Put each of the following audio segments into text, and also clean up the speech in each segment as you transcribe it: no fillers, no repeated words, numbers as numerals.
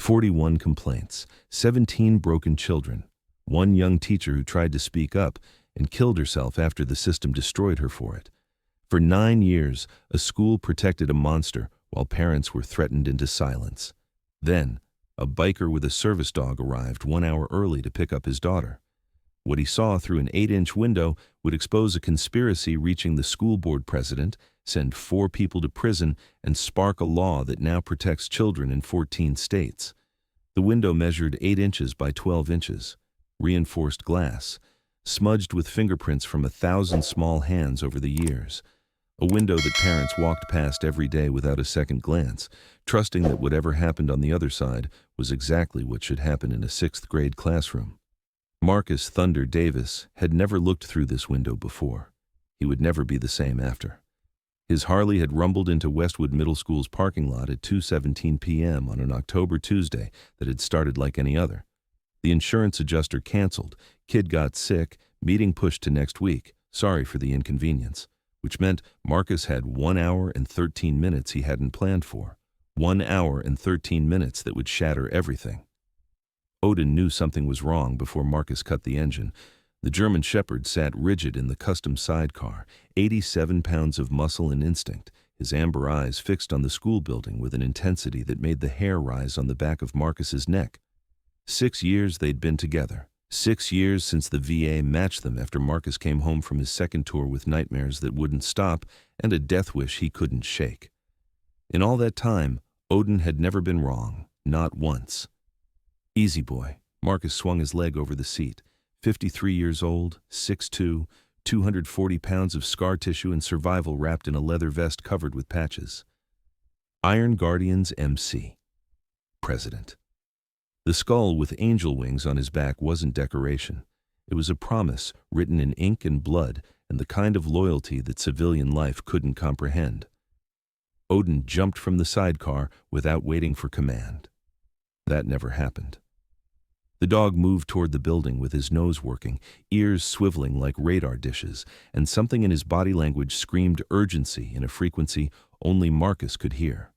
41 complaints, 17 broken children, one young teacher who tried to speak up and killed herself after the system destroyed her for it. For 9 years, a school protected a monster while parents were threatened into silence. Then, a biker with a service dog arrived 1 hour early to pick up his daughter. What he saw through an 8-inch window would expose a conspiracy reaching the school board president, send 4 people to prison, and spark a law that now protects children in 14 states. The window measured 8 inches by 12 inches, reinforced glass, smudged with fingerprints from 1,000 small hands over the years. A window that parents walked past every day without a second glance, trusting that whatever happened on the other side was exactly what should happen in a 6th-grade classroom. Marcus Thunder Davis had never looked through this window before. He would never be the same after. His Harley had rumbled into Westwood Middle School's parking lot at 2:17 p.m. on an October Tuesday that had started like any other. The insurance adjuster canceled, kid got sick, meeting pushed to next week, sorry for the inconvenience, which meant Marcus had 1 hour and 13 minutes he hadn't planned for. 1 hour and 13 minutes that would shatter everything. Odin knew something was wrong before Marcus cut the engine. The German Shepherd sat rigid in the custom sidecar, 87 pounds of muscle and instinct, his amber eyes fixed on the school building with an intensity that made the hair rise on the back of Marcus's neck. 6 years they'd been together. 6 years since the VA matched them after Marcus came home from his second tour with nightmares that wouldn't stop and a death wish he couldn't shake. In all that time, Odin had never been wrong, not once. Easy boy. Marcus swung his leg over the seat. 53 years old, 6'2", 240 pounds of scar tissue and survival wrapped in a leather vest covered with patches. Iron Guardians MC. President. The skull with angel wings on his back wasn't decoration. It was a promise written in ink and blood and the kind of loyalty that civilian life couldn't comprehend. Odin jumped from the sidecar without waiting for command. That never happened. The dog moved toward the building with his nose working, ears swiveling like radar dishes, and something in his body language screamed urgency in a frequency only Marcus could hear.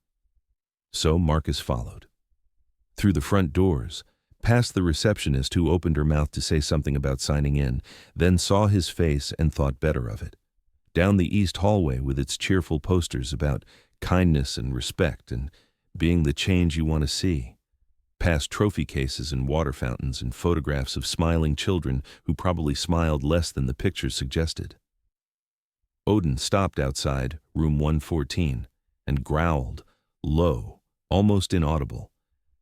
So Marcus followed. Through the front doors, past the receptionist who opened her mouth to say something about signing in, then saw his face and thought better of it. Down the east hallway with its cheerful posters about kindness and respect and being the change you want to see. Past trophy cases and water fountains and photographs of smiling children who probably smiled less than the pictures suggested. Odin stopped outside room 114 and growled, low, almost inaudible.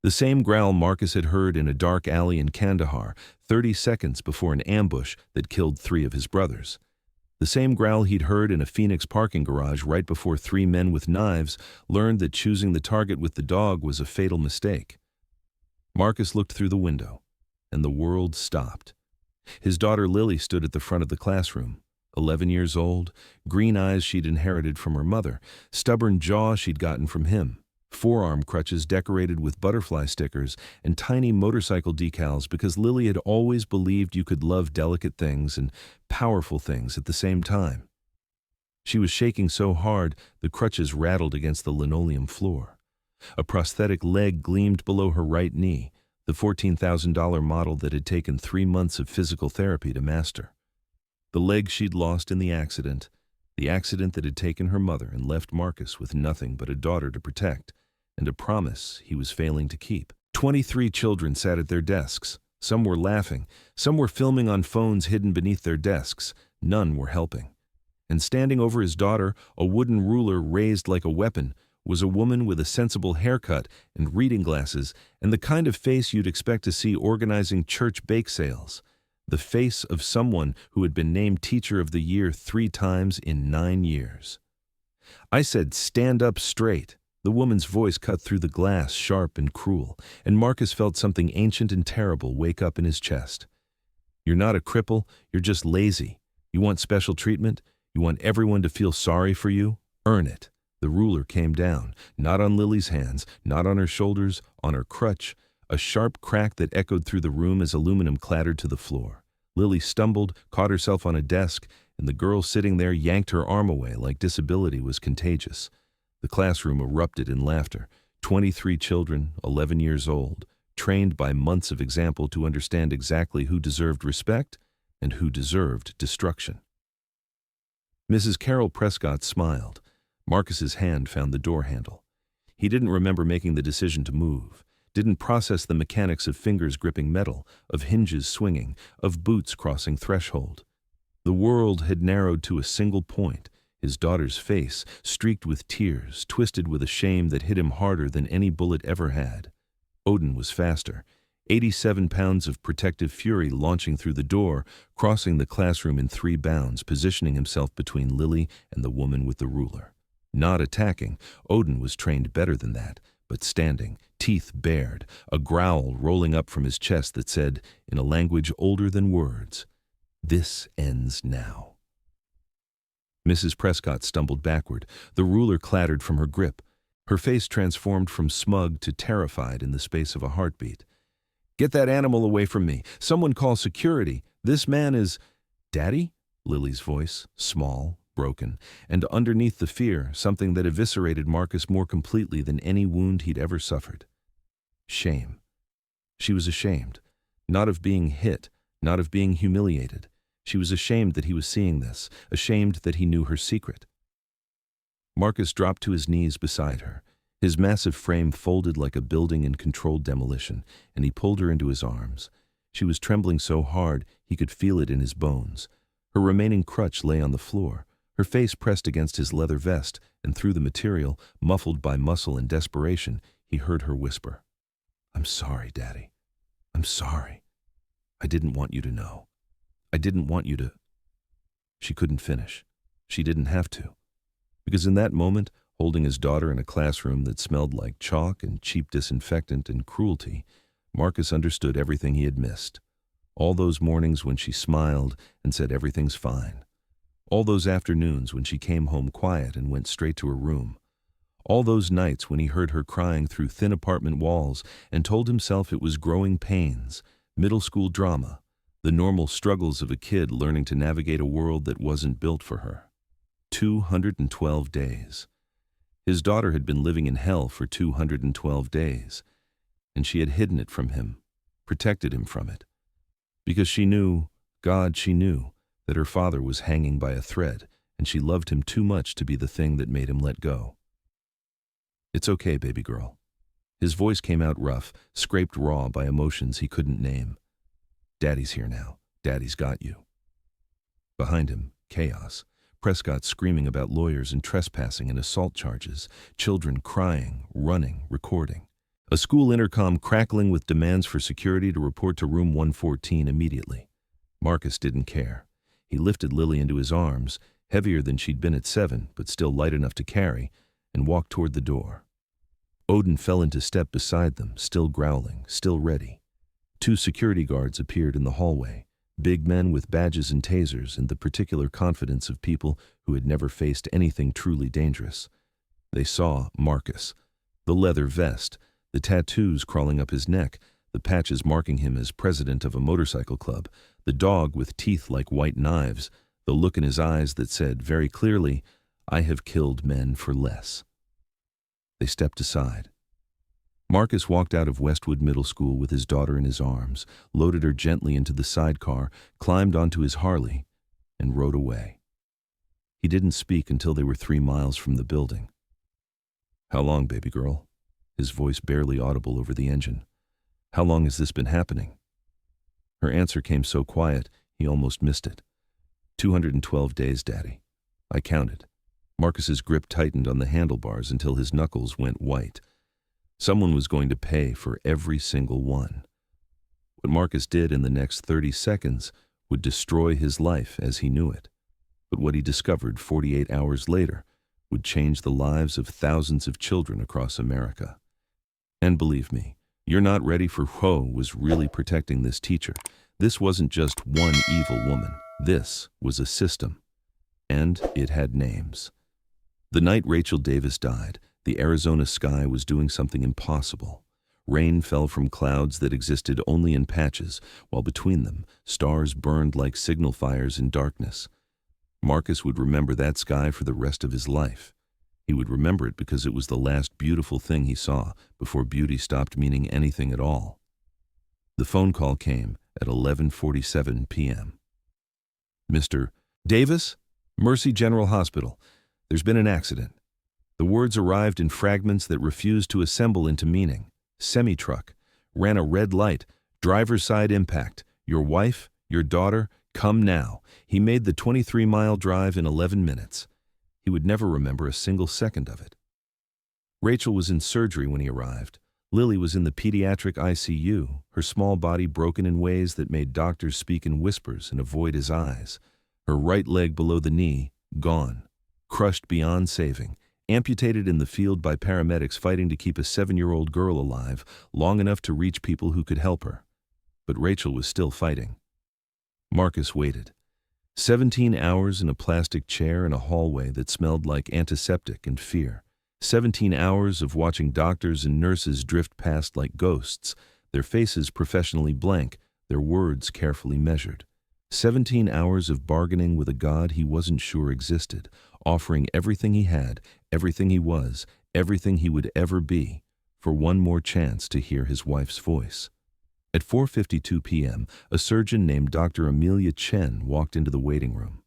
The same growl Marcus had heard in a dark alley in Kandahar 30 seconds before an ambush that killed 3 of his brothers. The same growl he'd heard in a Phoenix parking garage right before 3 men with knives learned that choosing the target with the dog was a fatal mistake. Marcus looked through the window, and the world stopped. His daughter Lily stood at the front of the classroom, 11 years old, green eyes she'd inherited from her mother, stubborn jaw she'd gotten from him, forearm crutches decorated with butterfly stickers, and tiny motorcycle decals because Lily had always believed you could love delicate things and powerful things at the same time. She was shaking so hard the crutches rattled against the linoleum floor. A prosthetic leg gleamed below her right knee, the $14,000 model that had taken 3 months of physical therapy to master. The leg she'd lost in the accident that had taken her mother and left Marcus with nothing but a daughter to protect, and a promise he was failing to keep. 23 children sat at their desks. Some were laughing, some were filming on phones hidden beneath their desks. None were helping. And standing over his daughter, a wooden ruler raised like a weapon, was a woman with a sensible haircut and reading glasses and the kind of face you'd expect to see organizing church bake sales. The face of someone who had been named Teacher of the Year 3 times in 9 years. I said, "Stand up straight." The woman's voice cut through the glass, sharp and cruel, and Marcus felt something ancient and terrible wake up in his chest. "You're not a cripple, you're just lazy. You want special treatment? You want everyone to feel sorry for you? Earn it." The ruler came down, not on Lily's hands, not on her shoulders, on her crutch, a sharp crack that echoed through the room as aluminum clattered to the floor. Lily stumbled, caught herself on a desk, and the girl sitting there yanked her arm away like disability was contagious. The classroom erupted in laughter. 23 children, 11 years old, trained by months of example to understand exactly who deserved respect and who deserved destruction. Mrs. Carol Prescott smiled. Marcus's hand found the door handle. He didn't remember making the decision to move, didn't process the mechanics of fingers gripping metal, of hinges swinging, of boots crossing threshold. The world had narrowed to a single point, his daughter's face, streaked with tears, twisted with a shame that hit him harder than any bullet ever had. Odin was faster, 87 pounds of protective fury launching through the door, crossing the classroom in 3 bounds, positioning himself between Lily and the woman with the ruler. Not attacking, Odin was trained better than that, but standing, teeth bared, a growl rolling up from his chest that said, in a language older than words, "This ends now." Mrs. Prescott stumbled backward. The ruler clattered from her grip. Her face transformed from smug to terrified in the space of a heartbeat. "Get that animal away from me. Someone call security. This man is—" "Daddy?" Lily's voice, small, broken, and underneath the fear, something that eviscerated Marcus more completely than any wound he'd ever suffered. Shame. She was ashamed. Not of being hit, not of being humiliated. She was ashamed that he was seeing this, ashamed that he knew her secret. Marcus dropped to his knees beside her, his massive frame folded like a building in controlled demolition, and he pulled her into his arms. She was trembling so hard he could feel it in his bones. Her remaining crutch lay on the floor, her face pressed against his leather vest, and through the material, muffled by muscle and desperation, he heard her whisper, "I'm sorry, Daddy. I'm sorry. I didn't want you to know. I didn't want you to—" She couldn't finish. She didn't have to. Because in that moment, holding his daughter in a classroom that smelled like chalk and cheap disinfectant and cruelty, Marcus understood everything he had missed. All those mornings when she smiled and said everything's fine. All those afternoons when she came home quiet and went straight to her room. All those nights when he heard her crying through thin apartment walls and told himself it was growing pains, middle school drama, the normal struggles of a kid learning to navigate a world that wasn't built for her. 212 days. His daughter had been living in hell for 212 days, and she had hidden it from him, protected him from it. Because she knew, God, she knew, that her father was hanging by a thread, and she loved him too much to be the thing that made him let go. "It's okay, baby girl." His voice came out rough, scraped raw by emotions he couldn't name. "Daddy's here now. Daddy's got you." Behind him, chaos. Prescott screaming about lawyers and trespassing and assault charges, children crying, running, recording. A school intercom crackling with demands for security to report to room 114 immediately. Marcus didn't care. He lifted Lily into his arms, heavier than she'd been at 7, but still light enough to carry, and walked toward the door. Odin fell into step beside them, still growling, still ready. 2 security guards appeared in the hallway. Big men with badges and tasers and the particular confidence of people who had never faced anything truly dangerous. They saw Marcus. The leather vest, the tattoos crawling up his neck, the patches marking him as president of a motorcycle club, the dog with teeth like white knives, the look in his eyes that said very clearly, "I have killed men for less." They stepped aside. Marcus walked out of Westwood Middle School with his daughter in his arms, loaded her gently into the sidecar, climbed onto his Harley, and rode away. He didn't speak until they were 3 miles from the building. "How long, baby girl?" His voice barely audible over the engine. "How long has this been happening?" Her answer came so quiet, he almost missed it. 212 days, Daddy. I counted. Marcus's grip tightened on the handlebars until his knuckles went white. Someone was going to pay for every single one. What Marcus did in the next 30 seconds would destroy his life as he knew it. But what he discovered 48 hours later would change the lives of thousands of children across America. And believe me, you're not ready for who was really protecting this teacher. This wasn't just one evil woman. This was a system. And it had names. The night Rachel Davis died, the Arizona sky was doing something impossible. Rain fell from clouds that existed only in patches, while between them, stars burned like signal fires in darkness. Marcus would remember that sky for the rest of his life. He would remember it because it was the last beautiful thing he saw before beauty stopped meaning anything at all. The phone call came at 11:47 p.m. Mr. Davis, Mercy General Hospital. There's been an accident. The words arrived in fragments that refused to assemble into meaning. Semi-truck. Ran a red light. Driver's side impact. Your wife, your daughter, come now. He made the 23-mile drive in 11 minutes. He would never remember a single second of it. Rachel was in surgery when he arrived. Lily was in the pediatric ICU, her small body broken in ways that made doctors speak in whispers and avoid his eyes. Her right leg below the knee, gone. Crushed beyond saving. Amputated in the field by paramedics fighting to keep a 7-year-old girl alive long enough to reach people who could help her. But Rachel was still fighting. Marcus waited. 17 hours in a plastic chair in a hallway that smelled like antiseptic and fear. 17 hours of watching doctors and nurses drift past like ghosts, their faces professionally blank, their words carefully measured. 17 hours of bargaining with a God he wasn't sure existed, offering everything he had, everything he was, everything he would ever be, for one more chance to hear his wife's voice. At 4:52 p.m., a surgeon named Dr. Amelia Chen walked into the waiting room.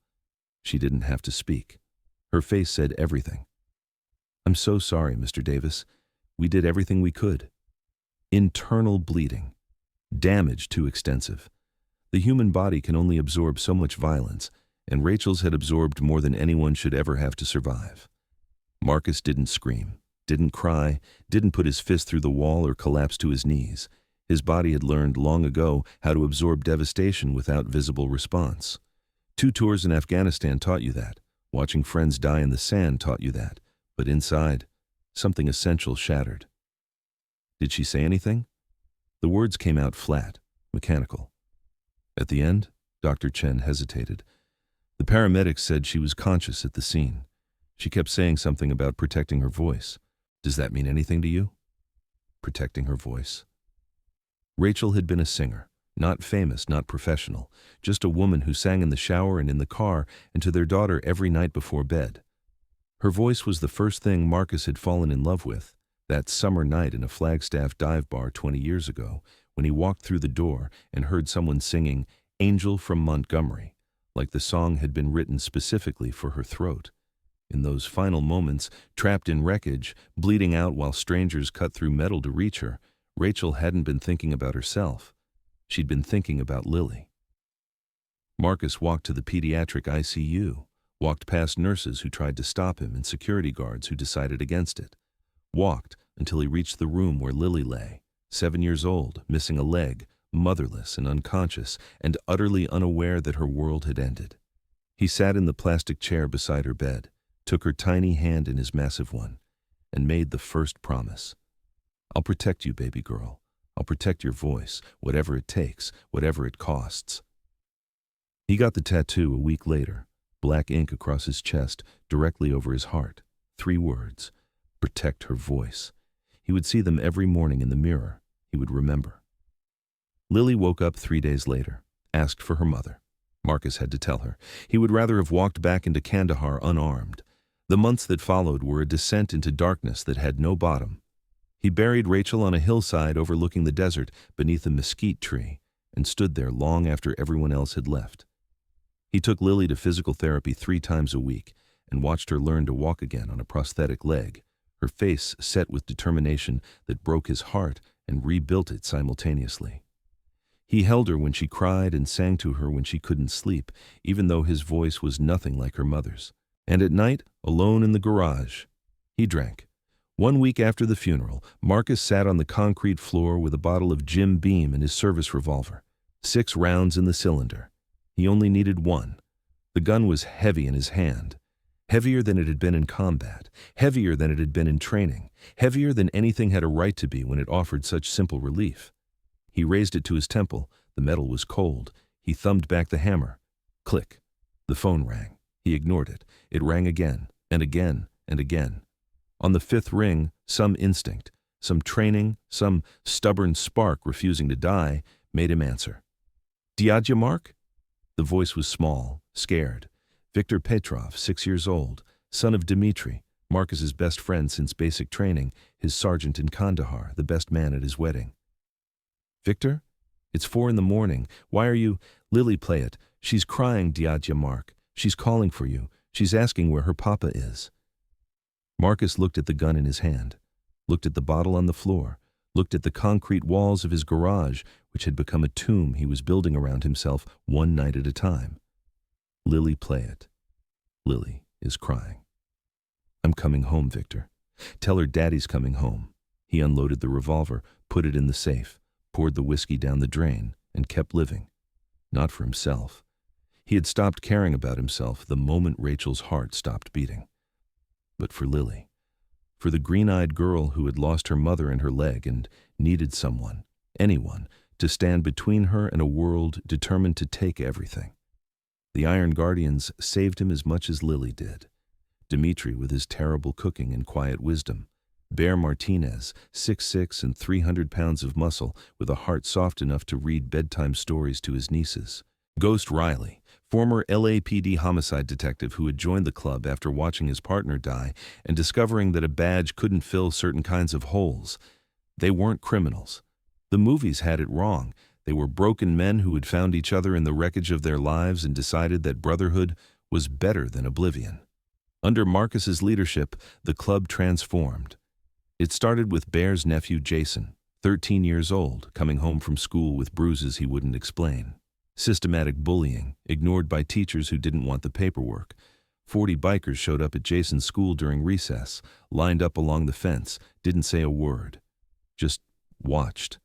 She didn't have to speak. Her face said everything. "I'm so sorry, Mr. Davis. We did everything we could." Internal bleeding. Damage too extensive. The human body can only absorb so much violence, and Rachel's had absorbed more than anyone should ever have to survive. Marcus didn't scream, didn't cry, didn't put his fist through the wall or collapse to his knees. His body had learned long ago how to absorb devastation without visible response. 2 tours in Afghanistan taught you that. Watching friends die in the sand taught you that. But inside, something essential shattered. Did she say anything? The words came out flat, mechanical. At the end, Dr. Chen hesitated. The paramedics said she was conscious at the scene. She kept saying something about protecting her voice. Does that mean anything to you? Protecting her voice. Rachel had been a singer, not famous, not professional, just a woman who sang in the shower and in the car and to their daughter every night before bed. Her voice was the first thing Marcus had fallen in love with, that summer night in a Flagstaff dive bar 20 years ago, when he walked through the door and heard someone singing "Angel from Montgomery," like the song had been written specifically for her throat. In those final moments, trapped in wreckage, bleeding out while strangers cut through metal to reach her, Rachel hadn't been thinking about herself. She'd been thinking about Lily. Marcus walked to the pediatric ICU, walked past nurses who tried to stop him and security guards who decided against it. Walked until he reached the room where Lily lay, 7 years old, missing a leg, motherless and unconscious, and utterly unaware that her world had ended. He sat in the plastic chair beside her bed, took her tiny hand in his massive one, and made the first promise. "I'll protect you, baby girl. I'll protect your voice, whatever it takes, whatever it costs." He got the tattoo a week later, black ink across his chest, directly over his heart. 3 words: protect her voice. He would see them every morning in the mirror. He would remember. Lily woke up 3 days later, asked for her mother. Marcus had to tell her. He would rather have walked back into Kandahar unarmed. The months that followed were a descent into darkness that had no bottom. He buried Rachel on a hillside overlooking the desert beneath a mesquite tree and stood there long after everyone else had left. He took Lily to physical therapy 3 times a week and watched her learn to walk again on a prosthetic leg, her face set with determination that broke his heart and rebuilt it simultaneously. He held her when she cried and sang to her when she couldn't sleep, even though his voice was nothing like her mother's. And at night, alone in the garage, he drank. 1 week after the funeral, Marcus sat on the concrete floor with a bottle of Jim Beam and his service revolver. 6 rounds in the cylinder. He only needed 1. The gun was heavy in his hand. Heavier than it had been in combat. Heavier than it had been in training. Heavier than anything had a right to be when it offered such simple relief. He raised it to his temple. The metal was cold. He thumbed back the hammer. Click. The phone rang. He ignored it. It rang again, and again, and again. On the 5th ring, some instinct, some training, some stubborn spark refusing to die, made him answer. "Diadya, Mark?" The voice was small, scared. Viktor Petrov, 6 years old, son of Dmitri, Marcus's best friend since basic training, his sergeant in Kandahar, the best man at his wedding. "Victor? It's 4 in the morning. Why are you—" "Lily, play it. She's crying, Diadja Mark. She's calling for you. She's asking where her papa is." Marcus looked at the gun in his hand, looked at the bottle on the floor, looked at the concrete walls of his garage, which had become a tomb he was building around himself one night at a time. "Lily, play it. Lily is crying. I'm coming home, Victor. Tell her Daddy's coming home." He unloaded the revolver, put it in the safe, poured the whiskey down the drain, and kept living. Not for himself. He had stopped caring about himself the moment Rachel's heart stopped beating. But for Lily. For the green-eyed girl who had lost her mother and her leg and needed someone, anyone, to stand between her and a world determined to take everything. The Iron Guardians saved him as much as Lily did. Dimitri with his terrible cooking and quiet wisdom. Bear Martinez, 6'6" and 300 pounds of muscle, with a heart soft enough to read bedtime stories to his nieces. Ghost Riley, former LAPD homicide detective who had joined the club after watching his partner die and discovering that a badge couldn't fill certain kinds of holes. They weren't criminals. The movies had it wrong. They were broken men who had found each other in the wreckage of their lives and decided that brotherhood was better than oblivion. Under Marcus's leadership, the club transformed. It started with Bear's nephew Jason, 13 years old, coming home from school with bruises he wouldn't explain. Systematic bullying, ignored by teachers who didn't want the paperwork. 40 bikers showed up at Jason's school during recess, lined up along the fence, didn't say a word. Just watched.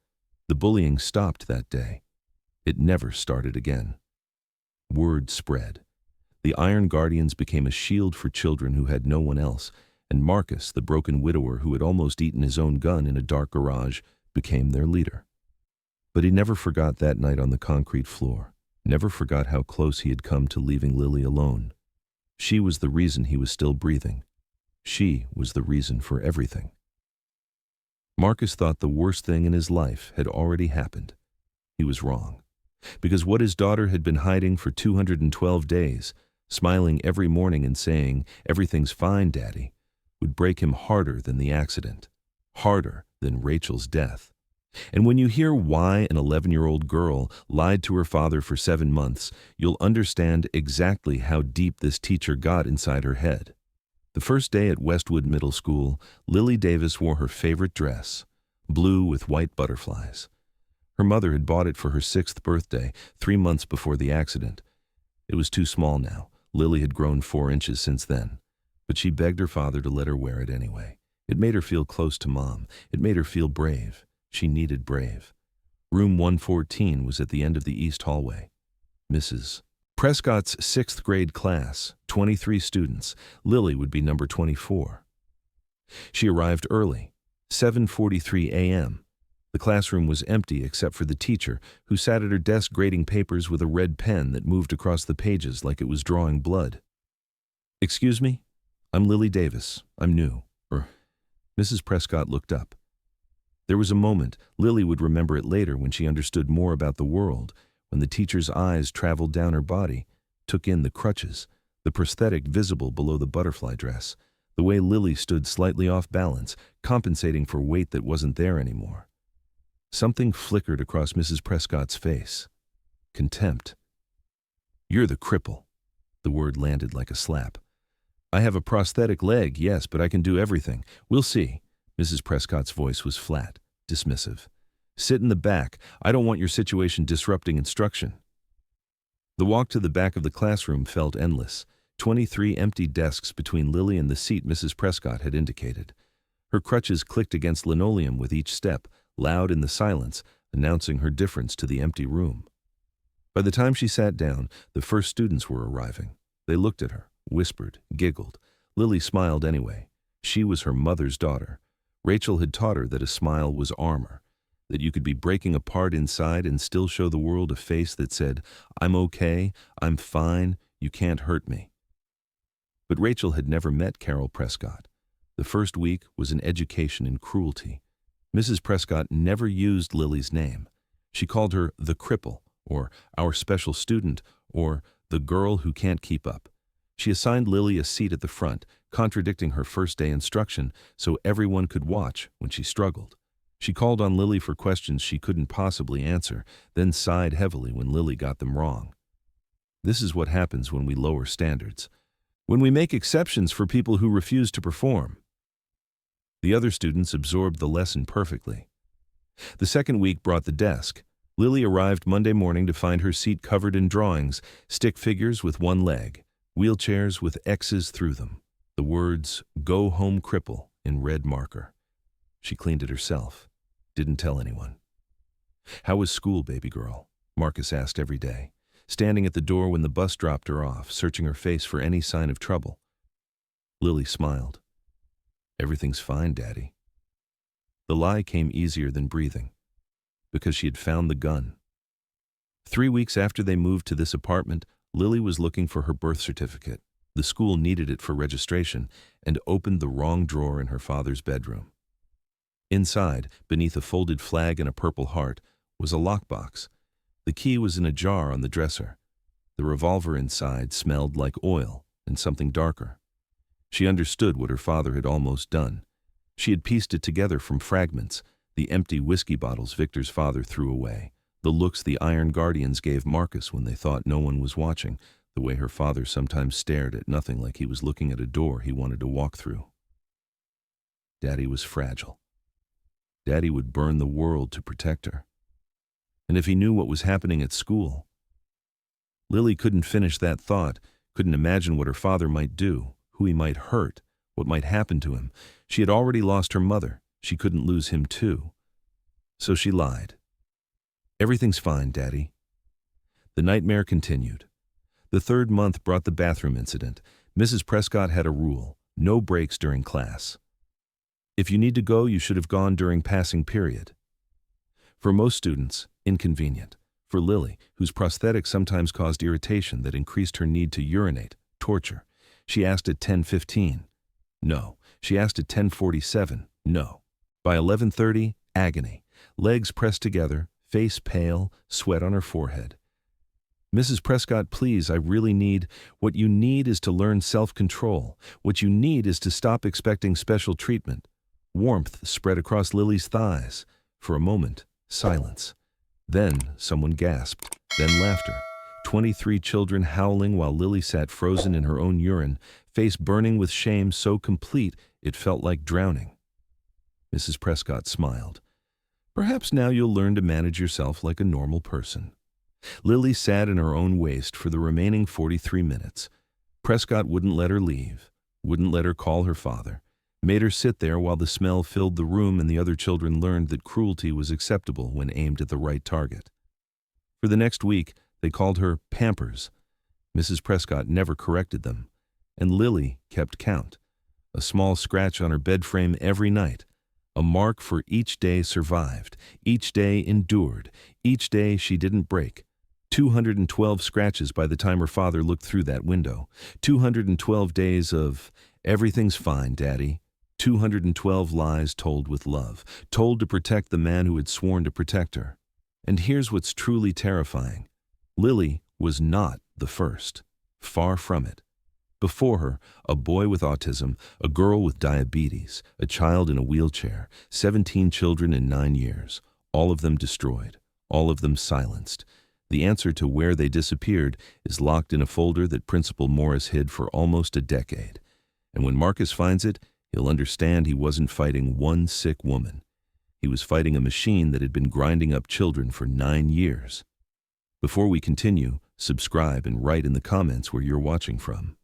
The bullying stopped that day. It never started again. Word spread. The Iron Guardians became a shield for children who had no one else, and Marcus, the broken widower who had almost eaten his own gun in a dark garage, became their leader. But he never forgot that night on the concrete floor, never forgot how close he had come to leaving Lily alone. She was the reason he was still breathing. She was the reason for everything. Marcus thought the worst thing in his life had already happened. He was wrong. Because what his daughter had been hiding for 212 days, smiling every morning and saying, "Everything's fine, Daddy," would break him harder than the accident, harder than Rachel's death. And when you hear why an 11-year-old girl lied to her father for 7 months, you'll understand exactly how deep this teacher got inside her head. The first day at Westwood Middle School, Lily Davis wore her favorite dress, blue with white butterflies. Her mother had bought it for her 6th birthday, 3 months before the accident. It was too small now. Lily had grown 4 inches since then. But she begged her father to let her wear it anyway. It made her feel close to Mom. It made her feel brave. She needed brave. Room 114 was at the end of the east hallway. Mrs. Prescott's 6th grade class, 23 students. Lily would be number 24. She arrived early, 7:43 a.m. The classroom was empty except for the teacher, who sat at her desk grading papers with a red pen that moved across the pages like it was drawing blood. "Excuse me? I'm Lily Davis. I'm new." Mrs. Prescott looked up. There was a moment, Lily would remember it later when she understood more about the world, when the teacher's eyes traveled down her body, took in the crutches, the prosthetic visible below the butterfly dress, the way Lily stood slightly off balance, compensating for weight that wasn't there anymore. Something flickered across Mrs. Prescott's face. Contempt. "You're the cripple." The word landed like a slap. "I have a prosthetic leg, yes, but I can do everything. We'll see." Mrs. Prescott's voice was flat, dismissive. "Sit in the back. I don't want your situation disrupting instruction." The walk to the back of the classroom felt endless. 23 empty desks between Lily and the seat Mrs. Prescott had indicated. Her crutches clicked against linoleum with each step, loud in the silence, announcing her difference to the empty room. By the time she sat down, the first students were arriving. They looked at her, whispered, giggled. Lily smiled anyway. She was her mother's daughter. Rachel had taught her that a smile was armor, that you could be breaking apart inside and still show the world a face that said, "I'm okay, I'm fine, you can't hurt me." But Rachel had never met Carol Prescott. The first week was an education in cruelty. Mrs. Prescott never used Lily's name. She called her the cripple, or our special student, or the girl who can't keep up. She assigned Lily a seat at the front, contradicting her first-day instruction so everyone could watch when she struggled. She called on Lily for questions she couldn't possibly answer, then sighed heavily when Lily got them wrong. This is what happens when we lower standards. When we make exceptions for people who refuse to perform. The other students absorbed the lesson perfectly. The second week brought the desk. Lily arrived Monday morning to find her seat covered in drawings, stick figures with one leg, wheelchairs with X's through them, the words, "Go home cripple," in red marker. She cleaned it herself, didn't tell anyone. "How was school, baby girl?" Marcus asked every day, standing at the door when the bus dropped her off, searching her face for any sign of trouble. Lily smiled. "Everything's fine, Daddy." The lie came easier than breathing, because she had found the gun. 3 weeks after they moved to this apartment, Lily was looking for her birth certificate. The school needed it for registration and opened the wrong drawer in her father's bedroom. Inside, beneath a folded flag and a purple heart, was a lockbox. The key was in a jar on the dresser. The revolver inside smelled like oil and something darker. She understood what her father had almost done. She had pieced it together from fragments, the empty whiskey bottles Victor's father threw away, the looks the Iron Guardians gave Marcus when they thought no one was watching, the way her father sometimes stared at nothing like he was looking at a door he wanted to walk through. Daddy was fragile. Daddy would burn the world to protect her. And if he knew what was happening at school. Lily couldn't finish that thought, couldn't imagine what her father might do, who he might hurt, what might happen to him. She had already lost her mother. She couldn't lose him too. So she lied. "Everything's fine, Daddy." The nightmare continued. The third month brought the bathroom incident. Mrs. Prescott had a rule: no breaks during class. If you need to go, you should have gone during passing period. For most students, inconvenient. For Lily, whose prosthetic sometimes caused irritation that increased her need to urinate, torture. She asked at 10:15. No. She asked at 10:47. No. By 11:30, agony. Legs pressed together, face pale, sweat on her forehead. "Mrs. Prescott, please, I really need—" "What you need is to learn self-control. What you need is to stop expecting special treatment." Warmth spread across Lily's thighs. For a moment, silence. Then someone gasped. Then laughter. 23 children howling while Lily sat frozen in her own urine, face burning with shame so complete it felt like drowning. Mrs. Prescott smiled. "Perhaps now you'll learn to manage yourself like a normal person." Lily sat in her own waste for the remaining 43 minutes. Prescott wouldn't let her leave, wouldn't let her call her father, made her sit there while the smell filled the room and the other children learned that cruelty was acceptable when aimed at the right target. For the next week, they called her Pampers. Mrs. Prescott never corrected them, and Lily kept count. A small scratch on her bed frame every night, a mark for each day survived, each day endured, each day she didn't break. 212 scratches by the time her father looked through that window. 212 days of, "Everything's fine, Daddy." 212 lies told with love, told to protect the man who had sworn to protect her. And here's what's truly terrifying. Lily was not the first. Far from it. Before her, a boy with autism, a girl with diabetes, a child in a wheelchair, 17 children in 9 years, all of them destroyed, all of them silenced. The answer to where they disappeared is locked in a folder that Principal Morris hid for almost a decade. And when Marcus finds it, he'll understand he wasn't fighting one sick woman. He was fighting a machine that had been grinding up children for 9 years. Before we continue, subscribe and write in the comments where you're watching from.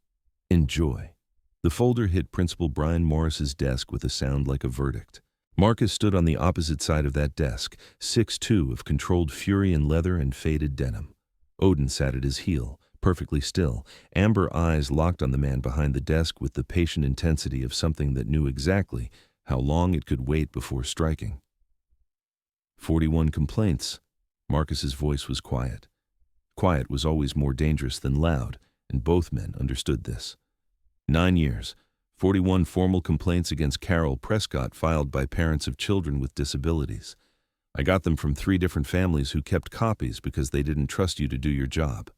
Enjoy. The folder hit Principal Brian Morris's desk with a sound like a verdict. Marcus stood on the opposite side of that desk, 6'2", of controlled fury in leather and faded denim. Odin sat at his heel, perfectly still, amber eyes locked on the man behind the desk with the patient intensity of something that knew exactly how long it could wait before striking. 41 complaints. Marcus's voice was quiet. Quiet was always more dangerous than loud, and both men understood this. 9 years, 41 formal complaints against Carol Prescott filed by parents of children with disabilities. I got them from 3 different families who kept copies because they didn't trust you to do your job.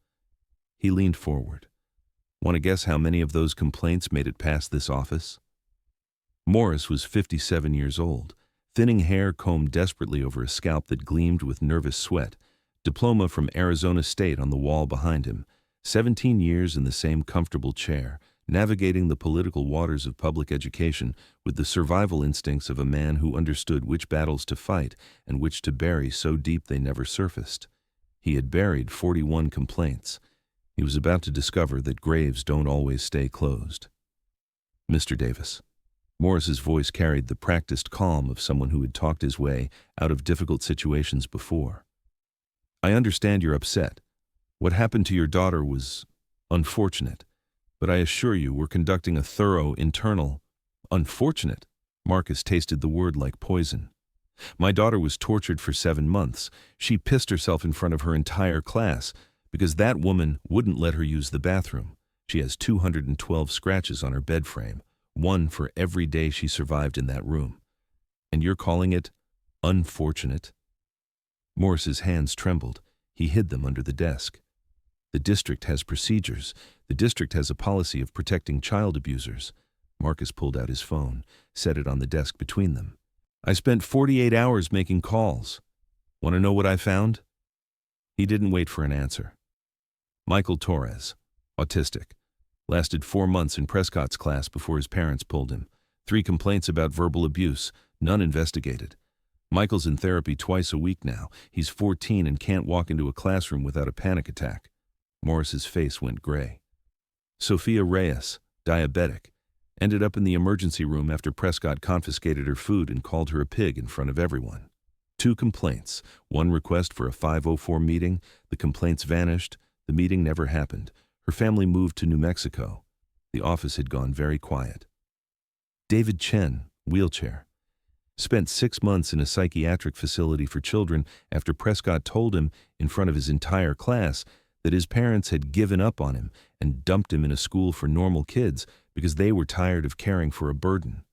He leaned forward. Want to guess how many of those complaints made it past this office? Morris was 57 years old, thinning hair combed desperately over a scalp that gleamed with nervous sweat, diploma from Arizona State on the wall behind him, 17 years in the same comfortable chair, navigating the political waters of public education with the survival instincts of a man who understood which battles to fight and which to bury so deep they never surfaced. He had buried 41 complaints. He was about to discover that graves don't always stay closed. Mr. Davis. Morris's voice carried the practiced calm of someone who had talked his way out of difficult situations before. I understand you're upset. What happened to your daughter was unfortunate, but I assure you we're conducting a thorough internal. Unfortunate? Marcus tasted the word like poison. My daughter was tortured for 7 months. She pissed herself in front of her entire class because that woman wouldn't let her use the bathroom. She has 212 scratches on her bed frame, one for every day she survived in that room. And you're calling it unfortunate? Morris's hands trembled. He hid them under the desk. The district has procedures. The district has a policy of protecting child abusers. Marcus pulled out his phone, set it on the desk between them. I spent 48 hours making calls. Want to know what I found? He didn't wait for an answer. Michael Torres, autistic. Lasted 4 months in Prescott's class before his parents pulled him. 3 complaints about verbal abuse, none investigated. Michael's in therapy twice a week now. He's 14 and can't walk into a classroom without a panic attack. Morris's face went gray. Sophia Reyes, diabetic. Ended up in the emergency room after Prescott confiscated her food and called her a pig in front of everyone. 2 complaints, 1 request for a 504 meeting. The complaints vanished. The meeting never happened. Her family moved to New Mexico. The office had gone very quiet. David Chen, wheelchair. Spent 6 months in a psychiatric facility for children after Prescott told him, in front of his entire class, that his parents had given up on him and dumped him in a school for normal kids because they were tired of caring for a burden.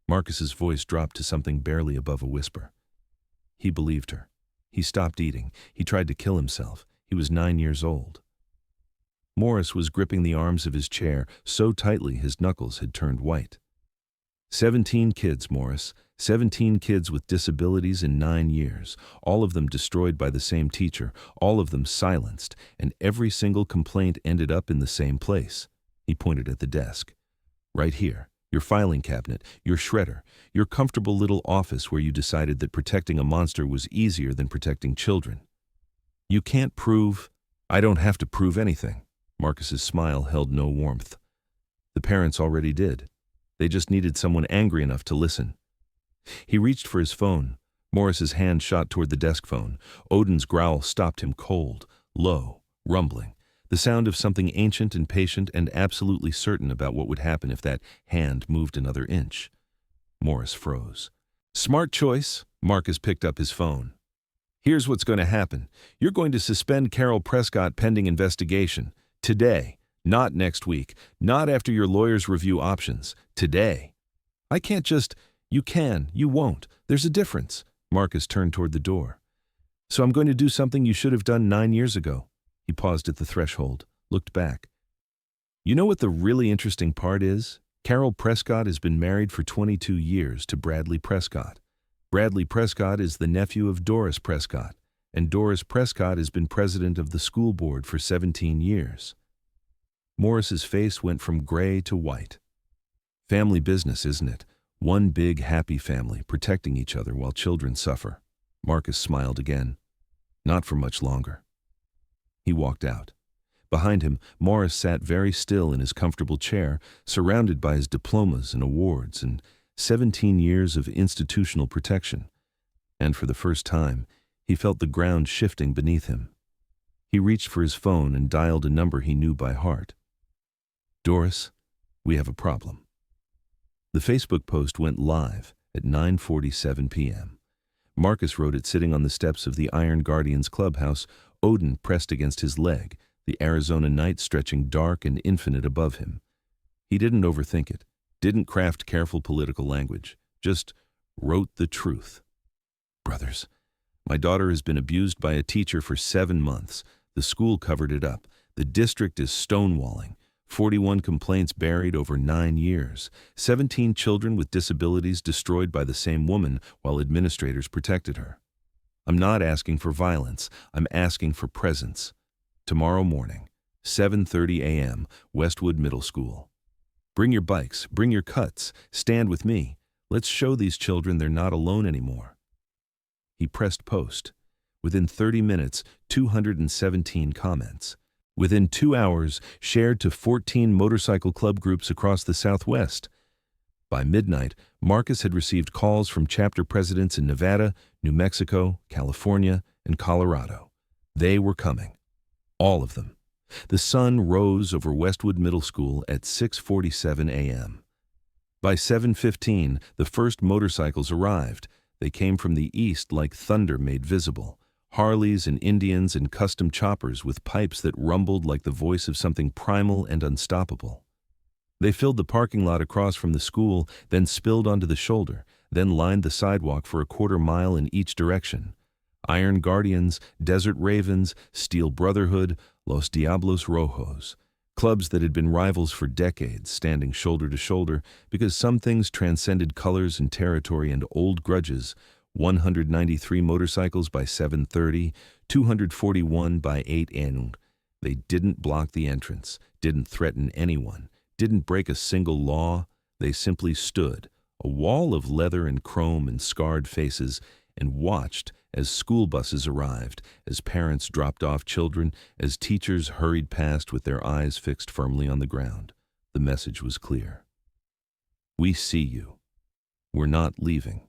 Marcus's voice dropped to something barely above a whisper. He believed her. He stopped eating. He tried to kill himself. He was 9 years old. Morris was gripping the arms of his chair so tightly his knuckles had turned white. 17 kids, Morris. 17 kids with disabilities in 9 years, all of them destroyed by the same teacher, all of them silenced, and every single complaint ended up in the same place. He pointed at the desk. Right here, your filing cabinet, your shredder, your comfortable little office where you decided that protecting a monster was easier than protecting children. You can't prove. I don't have to prove anything. Marcus's smile held no warmth. The parents already did. They just needed someone angry enough to listen. He reached for his phone. Morris's hand shot toward the desk phone. Odin's growl stopped him cold, low, rumbling. The sound of something ancient and patient and absolutely certain about what would happen if that hand moved another inch. Morris froze. Smart choice. Marcus picked up his phone. Here's what's going to happen. You're going to suspend Carol Prescott pending investigation. Today. Not next week. Not after your lawyers review options. Today. I can't just... You can. You won't. There's a difference. Marcus turned toward the door. So I'm going to do something you should have done 9 years ago. He paused at the threshold, looked back. You know what the really interesting part is? Carol Prescott has been married for 22 years to Bradley Prescott. Bradley Prescott is the nephew of Doris Prescott, and Doris Prescott has been president of the school board for 17 years. Morris's face went from gray to white. Family business, isn't it? One big, happy family, protecting each other while children suffer. Marcus smiled again. Not for much longer. He walked out. Behind him, Morris sat very still in his comfortable chair, surrounded by his diplomas and awards and 17 years of institutional protection. And for the first time, he felt the ground shifting beneath him. He reached for his phone and dialed a number he knew by heart. Doris, we have a problem. The Facebook post went live at 9:47 p.m. Marcus wrote it sitting on the steps of the Iron Guardians clubhouse, Odin pressed against his leg, the Arizona night stretching dark and infinite above him. He didn't overthink it, didn't craft careful political language, just wrote the truth. Brothers, my daughter has been abused by a teacher for 7 months. The school covered it up. The district is stonewalling. 41 complaints buried over 9 years. 17 children with disabilities destroyed by the same woman while administrators protected her. I'm not asking for violence. I'm asking for presence. Tomorrow morning, 7:30 a.m., Westwood Middle School. Bring your bikes, bring your cuts, stand with me. Let's show these children they're not alone anymore. He pressed post. Within 30 minutes, 217 comments. Within 2 hours, shared to 14 motorcycle club groups across the Southwest. By midnight, Marcus had received calls from chapter presidents in Nevada, New Mexico, California, and Colorado. They were coming. All of them. The sun rose over Westwood Middle School at 6:47 a.m. By 7:15, the first motorcycles arrived. They came from the east like thunder made visible. Harleys and Indians and custom choppers with pipes that rumbled like the voice of something primal and unstoppable. They filled the parking lot across from the school, then spilled onto the shoulder, then lined the sidewalk for a quarter-mile in each direction. Iron Guardians, Desert Ravens, Steel Brotherhood, Los Diablos Rojos, clubs that had been rivals for decades, standing shoulder to shoulder because some things transcended colors and territory and old grudges. 193 motorcycles by 7:30, 241 by 8 a.m. They didn't block the entrance, didn't threaten anyone, didn't break a single law. They simply stood, a wall of leather and chrome and scarred faces, and watched as school buses arrived, as parents dropped off children, as teachers hurried past with their eyes fixed firmly on the ground. The message was clear. We see you. We're not leaving.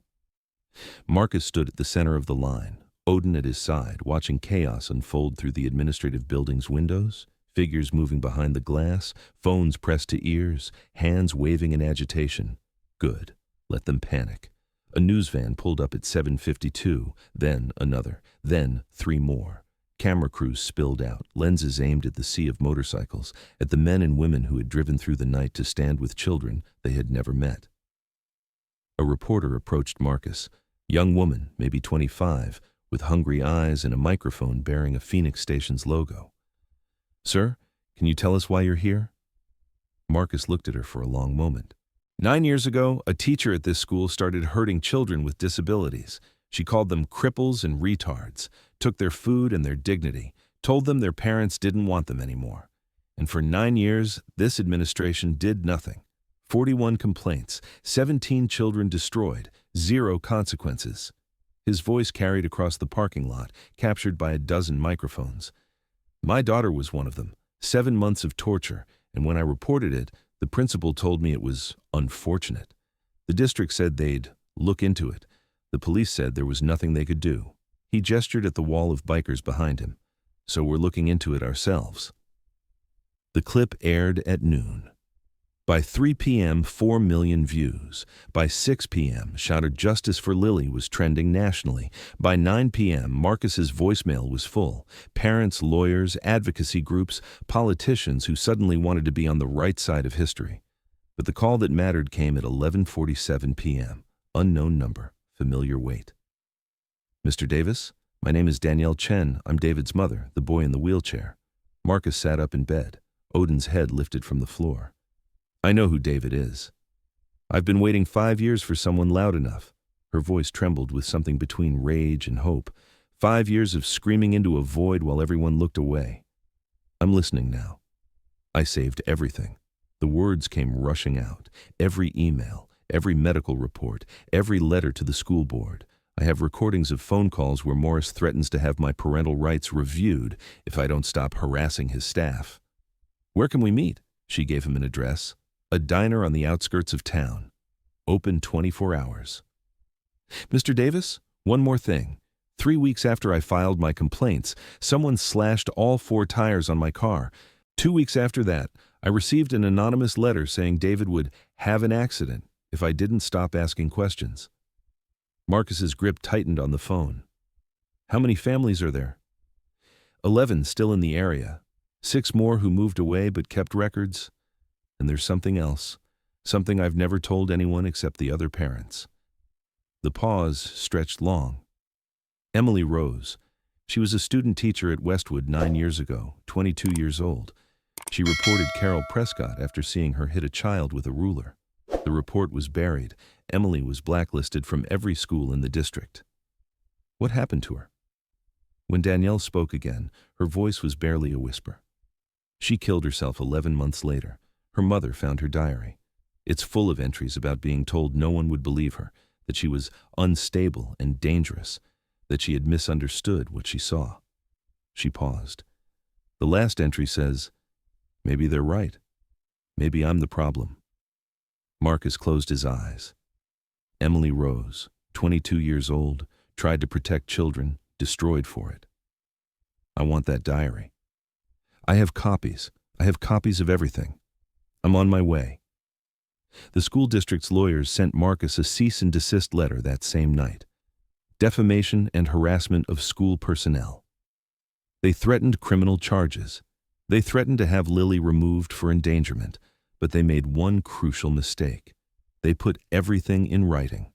Marcus stood at the center of the line, Odin at his side, watching chaos unfold through the administrative building's windows, figures moving behind the glass, phones pressed to ears, hands waving in agitation. Good. Let them panic. A news van pulled up at 7:52, then another, then 3 more. Camera crews spilled out, lenses aimed at the sea of motorcycles, at the men and women who had driven through the night to stand with children they had never met. A reporter approached Marcus, young woman, maybe 25, with hungry eyes and a microphone bearing a Phoenix Station's logo. Sir, can you tell us why you're here? Marcus looked at her for a long moment. 9 years ago, a teacher at this school started hurting children with disabilities. She called them cripples and retards, took their food and their dignity, told them their parents didn't want them anymore. And for 9 years, this administration did nothing. 41 complaints, 17 children destroyed, 0 consequences. His voice carried across the parking lot, captured by a dozen microphones. My daughter was one of them. 7 months of torture, and when I reported it, the principal told me it was unfortunate. The district said they'd look into it. The police said there was nothing they could do. He gestured at the wall of bikers behind him. So we're looking into it ourselves. The clip aired at noon. By 3 p.m., 4 million views. By 6 p.m., shouted Justice for Lily was trending nationally. By 9 p.m., Marcus's voicemail was full. Parents, lawyers, advocacy groups, politicians who suddenly wanted to be on the right side of history. But the call that mattered came at 11:47 p.m. Unknown number, familiar weight. Mr. Davis, my name is Danielle Chen. I'm David's mother, the boy in the wheelchair. Marcus sat up in bed, Odin's head lifted from the floor. I know who David is. I've been waiting 5 years for someone loud enough. Her voice trembled with something between rage and hope. 5 years of screaming into a void while everyone looked away. I'm listening now. I saved everything. The words came rushing out. Every email, every medical report, every letter to the school board. I have recordings of phone calls where Morris threatens to have my parental rights reviewed if I don't stop harassing his staff. Where can we meet? She gave him an address. A diner on the outskirts of town. Open 24 hours. Mr. Davis, one more thing. 3 weeks after I filed my complaints, someone slashed all 4 tires on my car. 2 weeks after that, I received an anonymous letter saying David would have an accident if I didn't stop asking questions. Marcus's grip tightened on the phone. How many families are there? 11 still in the area. 6 more who moved away but kept records. And there's something else, something I've never told anyone except the other parents. The pause stretched long. Emily rose. She was a student teacher at Westwood 9 years ago, 22 years old. She reported Carol Prescott after seeing her hit a child with a ruler. The report was buried. Emily was blacklisted from every school in the district. What happened to her? When Danielle spoke again, her voice was barely a whisper. She killed herself 11 months later. Her mother found her diary. It's full of entries about being told no one would believe her, that she was unstable and dangerous, that she had misunderstood what she saw. She paused. The last entry says, "Maybe they're right. Maybe I'm the problem." Marcus closed his eyes. Emily Rose, 22 years old, tried to protect children, destroyed for it. I want that diary. I have copies. I have copies of everything. I'm on my way. The school district's lawyers sent Marcus a cease and desist letter that same night. Defamation and harassment of school personnel. They threatened criminal charges. They threatened to have Lily removed for endangerment, but they made one crucial mistake. They put everything in writing.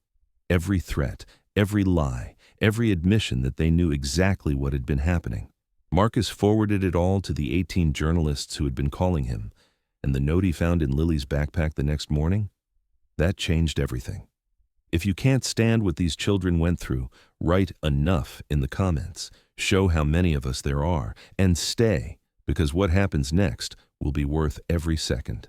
Every threat, every lie, every admission that they knew exactly what had been happening. Marcus forwarded it all to the 18 journalists who had been calling him, and the note he found in Lily's backpack the next morning? That changed everything. If you can't stand what these children went through, write enough in the comments. Show how many of us there are, and stay, because what happens next will be worth every second.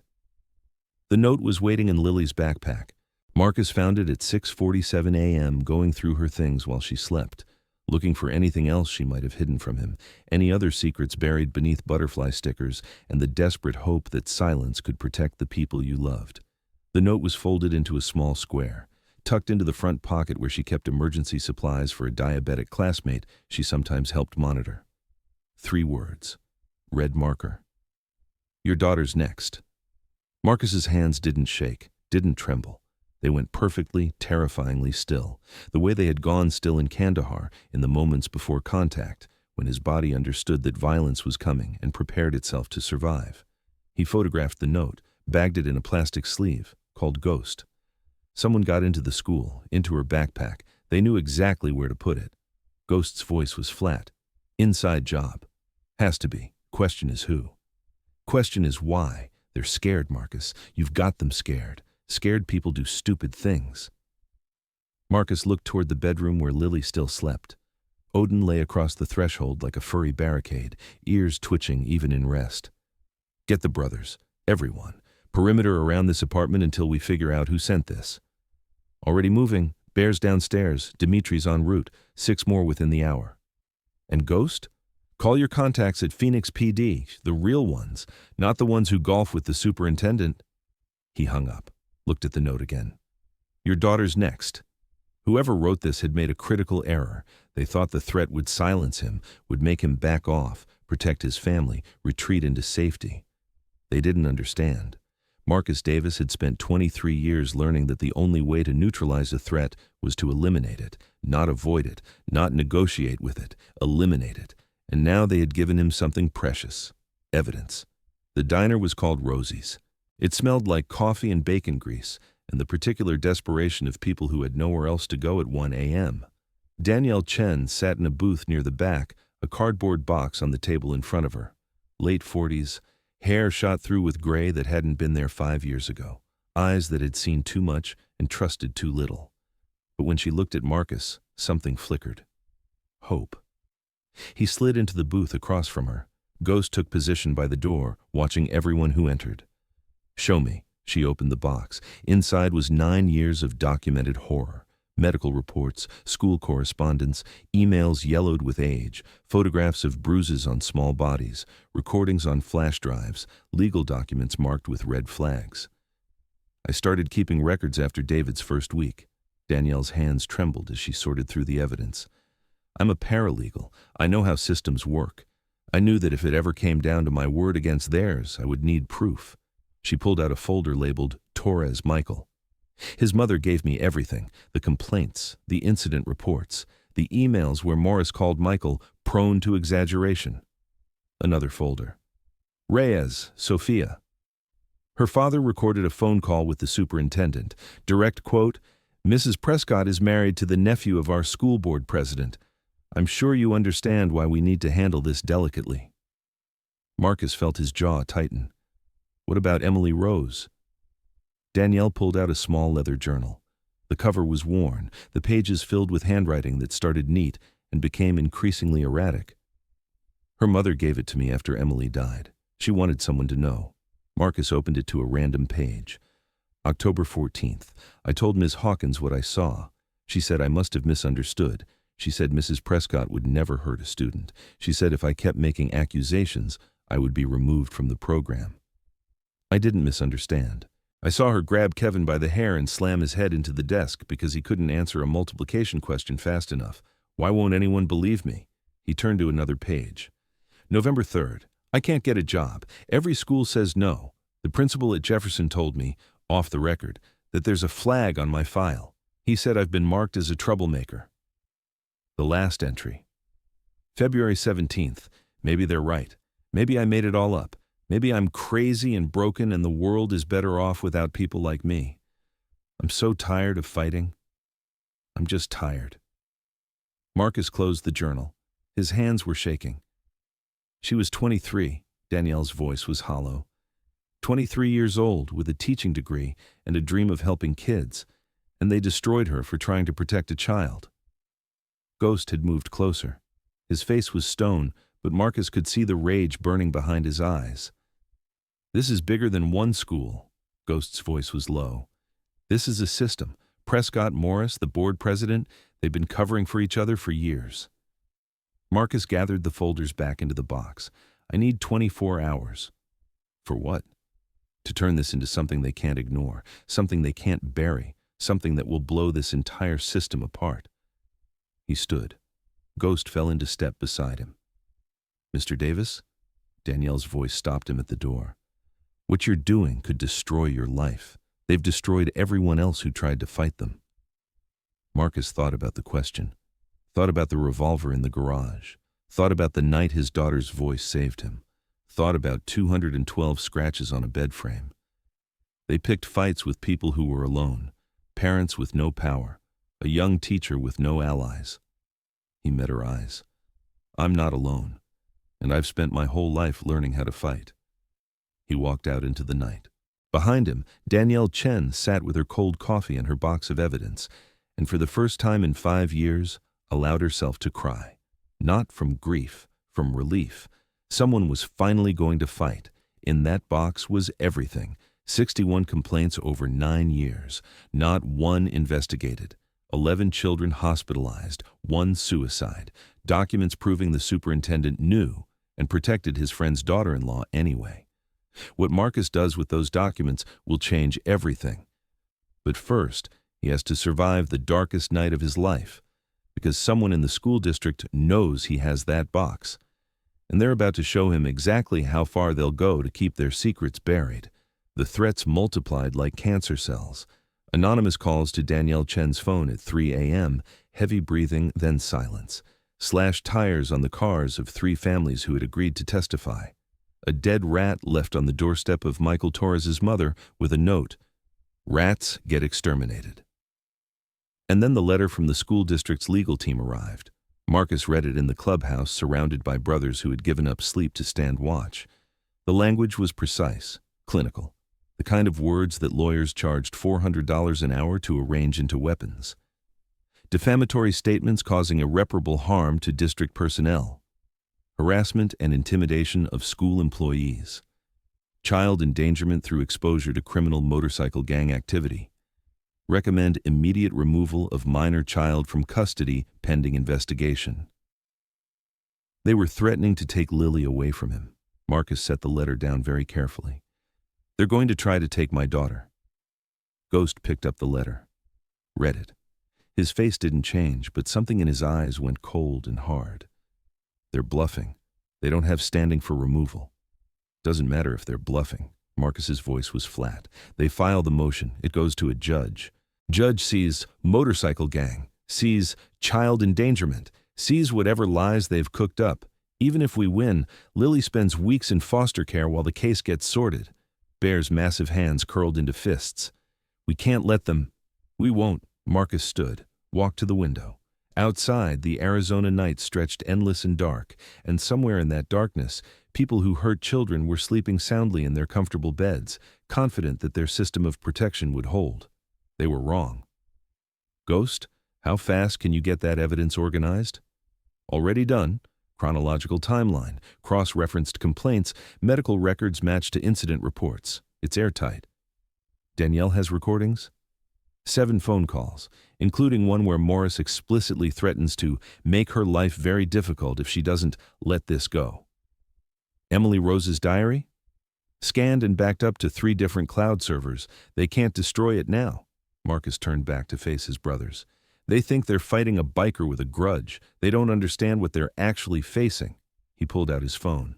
The note was waiting in Lily's backpack. Marcus found it at 6:47 a.m., going through her things while she slept, looking for anything else she might have hidden from him, any other secrets buried beneath butterfly stickers, and the desperate hope that silence could protect the people you loved. The note was folded into a small square, tucked into the front pocket where she kept emergency supplies for a diabetic classmate she sometimes helped monitor. 3 words. Red marker. Your daughter's next. Marcus's hands didn't shake, didn't tremble. They went perfectly, terrifyingly still, the way they had gone still in Kandahar in the moments before contact, when his body understood that violence was coming and prepared itself to survive. He photographed the note, bagged it in a plastic sleeve, called Ghost. Someone got into the school, into her backpack. They knew exactly where to put it. Ghost's voice was flat. Inside job. Has to be. Question is who? Question is why. They're scared, Marcus. You've got them scared. Scared people do stupid things. Marcus looked toward the bedroom where Lily still slept. Odin lay across the threshold like a furry barricade, ears twitching even in rest. Get the brothers. Everyone. Perimeter around this apartment until we figure out who sent this. Already moving. Bear's downstairs. Dimitri's en route. 6 more within the hour. And Ghost? Call your contacts at Phoenix PD, the real ones, not the ones who golf with the superintendent. He hung up, looked at the note again. Your daughter's next. Whoever wrote this had made a critical error. They thought the threat would silence him, would make him back off, protect his family, retreat into safety. They didn't understand. Marcus Davis had spent 23 years learning that the only way to neutralize a threat was to eliminate it, not avoid it, not negotiate with it, eliminate it. And now they had given him something precious. Evidence. The diner was called Rosie's. It smelled like coffee and bacon grease, and the particular desperation of people who had nowhere else to go at 1 a.m. Danielle Chen sat in a booth near the back, a cardboard box on the table in front of her. Late 40s, hair shot through with gray that hadn't been there 5 years ago, eyes that had seen too much and trusted too little. But when she looked at Marcus, something flickered. Hope. He slid into the booth across from her. Ghost took position by the door, watching everyone who entered. Show me. She opened the box. Inside was 9 years of documented horror. Medical reports, school correspondence, emails yellowed with age, photographs of bruises on small bodies, recordings on flash drives, legal documents marked with red flags. I started keeping records after David's first week. Danielle's hands trembled as she sorted through the evidence. I'm a paralegal. I know how systems work. I knew that if it ever came down to my word against theirs, I would need proof. She pulled out a folder labeled Torres Michael. His mother gave me everything, the complaints, the incident reports, the emails where Morris called Michael prone to exaggeration. Another folder. Reyes, Sophia. Her father recorded a phone call with the superintendent. Direct quote, Mrs. Prescott is married to the nephew of our school board president. I'm sure you understand why we need to handle this delicately. Marcus felt his jaw tighten. What about Emily Rose? Danielle pulled out a small leather journal. The cover was worn, the pages filled with handwriting that started neat and became increasingly erratic. Her mother gave it to me after Emily died. She wanted someone to know. Marcus opened it to a random page. October 14th. I told Ms. Hawkins what I saw. She said I must have misunderstood. She said Mrs. Prescott would never hurt a student. She said if I kept making accusations, I would be removed from the program. I didn't misunderstand. I saw her grab Kevin by the hair and slam his head into the desk because he couldn't answer a multiplication question fast enough. Why won't anyone believe me? He turned to another page. November 3rd. I can't get a job. Every school says no. The principal at Jefferson told me, off the record, that there's a flag on my file. He said I've been marked as a troublemaker. The last entry. February 17th. Maybe they're right. Maybe I made it all up. Maybe I'm crazy and broken and the world is better off without people like me. I'm so tired of fighting. I'm just tired. Marcus closed the journal. His hands were shaking. She was 23. Danielle's voice was hollow. 23 years old, with a teaching degree and a dream of helping kids, and they destroyed her for trying to protect a child. Ghost had moved closer. His face was stone, but Marcus could see the rage burning behind his eyes. This is bigger than one school. Ghost's voice was low. This is a system. Prescott Morris, the board president, they've been covering for each other for years. Marcus gathered the folders back into the box. I need 24 hours. For what? To turn this into something they can't ignore, something they can't bury, something that will blow this entire system apart. He stood. Ghost fell into step beside him. Mr. Davis? Danielle's voice stopped him at the door. What you're doing could destroy your life. They've destroyed everyone else who tried to fight them. Marcus thought about the question, thought about the revolver in the garage, thought about the night his daughter's voice saved him, thought about 212 scratches on a bed frame. They picked fights with people who were alone, parents with no power, a young teacher with no allies. He met her eyes. I'm not alone, and I've spent my whole life learning how to fight. He walked out into the night. Behind him, Danielle Chen sat with her cold coffee and her box of evidence, and for the first time in 5 years, allowed herself to cry. Not from grief, from relief. Someone was finally going to fight. In that box was everything. 61 complaints over 9 years. Not one investigated. 11 children hospitalized. 1 suicide. Documents proving the superintendent knew and protected his friend's daughter-in-law anyway. What Marcus does with those documents will change everything. But first, he has to survive the darkest night of his life, because someone in the school district knows he has that box, and they're about to show him exactly how far they'll go to keep their secrets buried. The threats multiplied like cancer cells. Anonymous calls to Danielle Chen's phone at 3 a.m., heavy breathing, then silence. Slashed tires on the cars of 3 families who had agreed to testify. A dead rat left on the doorstep of Michael Torres's mother with a note, "Rats get exterminated." And then the letter from the school district's legal team arrived. Marcus read it in the clubhouse, surrounded by brothers who had given up sleep to stand watch. The language was precise, clinical, the kind of words that lawyers charged $400 an hour to arrange into weapons. Defamatory statements causing irreparable harm to district personnel. Harassment and intimidation of school employees. Child endangerment through exposure to criminal motorcycle gang activity. Recommend immediate removal of minor child from custody pending investigation. They were threatening to take Lily away from him. Marcus set the letter down very carefully. They're going to try to take my daughter. Ghost picked up the letter, read it. His face didn't change, but something in his eyes went cold and hard. They're bluffing. They don't have standing for removal. Doesn't matter if they're bluffing. Marcus's voice was flat. They file the motion. It goes to a judge. Judge sees motorcycle gang, sees child endangerment, sees whatever lies they've cooked up. Even if we win, Lily spends weeks in foster care while the case gets sorted. Bear's massive hands curled into fists. We can't let them. We won't. Marcus stood, walked to the window. Outside, the Arizona night stretched endless and dark, and somewhere in that darkness, people who hurt children were sleeping soundly in their comfortable beds, confident that their system of protection would hold. They were wrong. Ghost, how fast can you get that evidence organized? Already done. Chronological timeline, cross-referenced complaints, medical records matched to incident reports. It's airtight. Danielle has recordings? 7 phone calls, including one where Morris explicitly threatens to make her life very difficult if she doesn't let this go. Emily Rose's diary? Scanned and backed up to 3 different cloud servers. They can't destroy it now. Marcus turned back to face his brothers. They think they're fighting a biker with a grudge. They don't understand what they're actually facing. He pulled out his phone.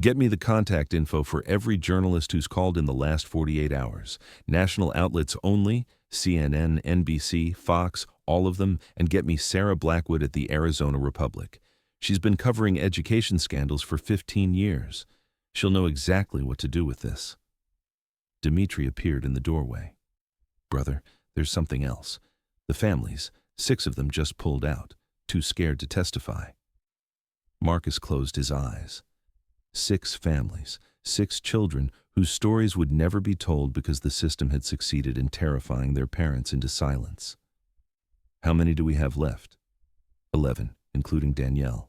Get me the contact info for every journalist who's called in the last 48 hours. National outlets only, CNN, NBC, Fox, all of them, and get me Sarah Blackwood at the Arizona Republic. She's been covering education scandals for 15 years. She'll know exactly what to do with this. Dimitri appeared in the doorway. Brother, there's something else. The families, 6 of them just pulled out, too scared to testify. Marcus closed his eyes. 6 families, 6 children whose stories would never be told because the system had succeeded in terrifying their parents into silence. How many do we have left? 11, including Danielle.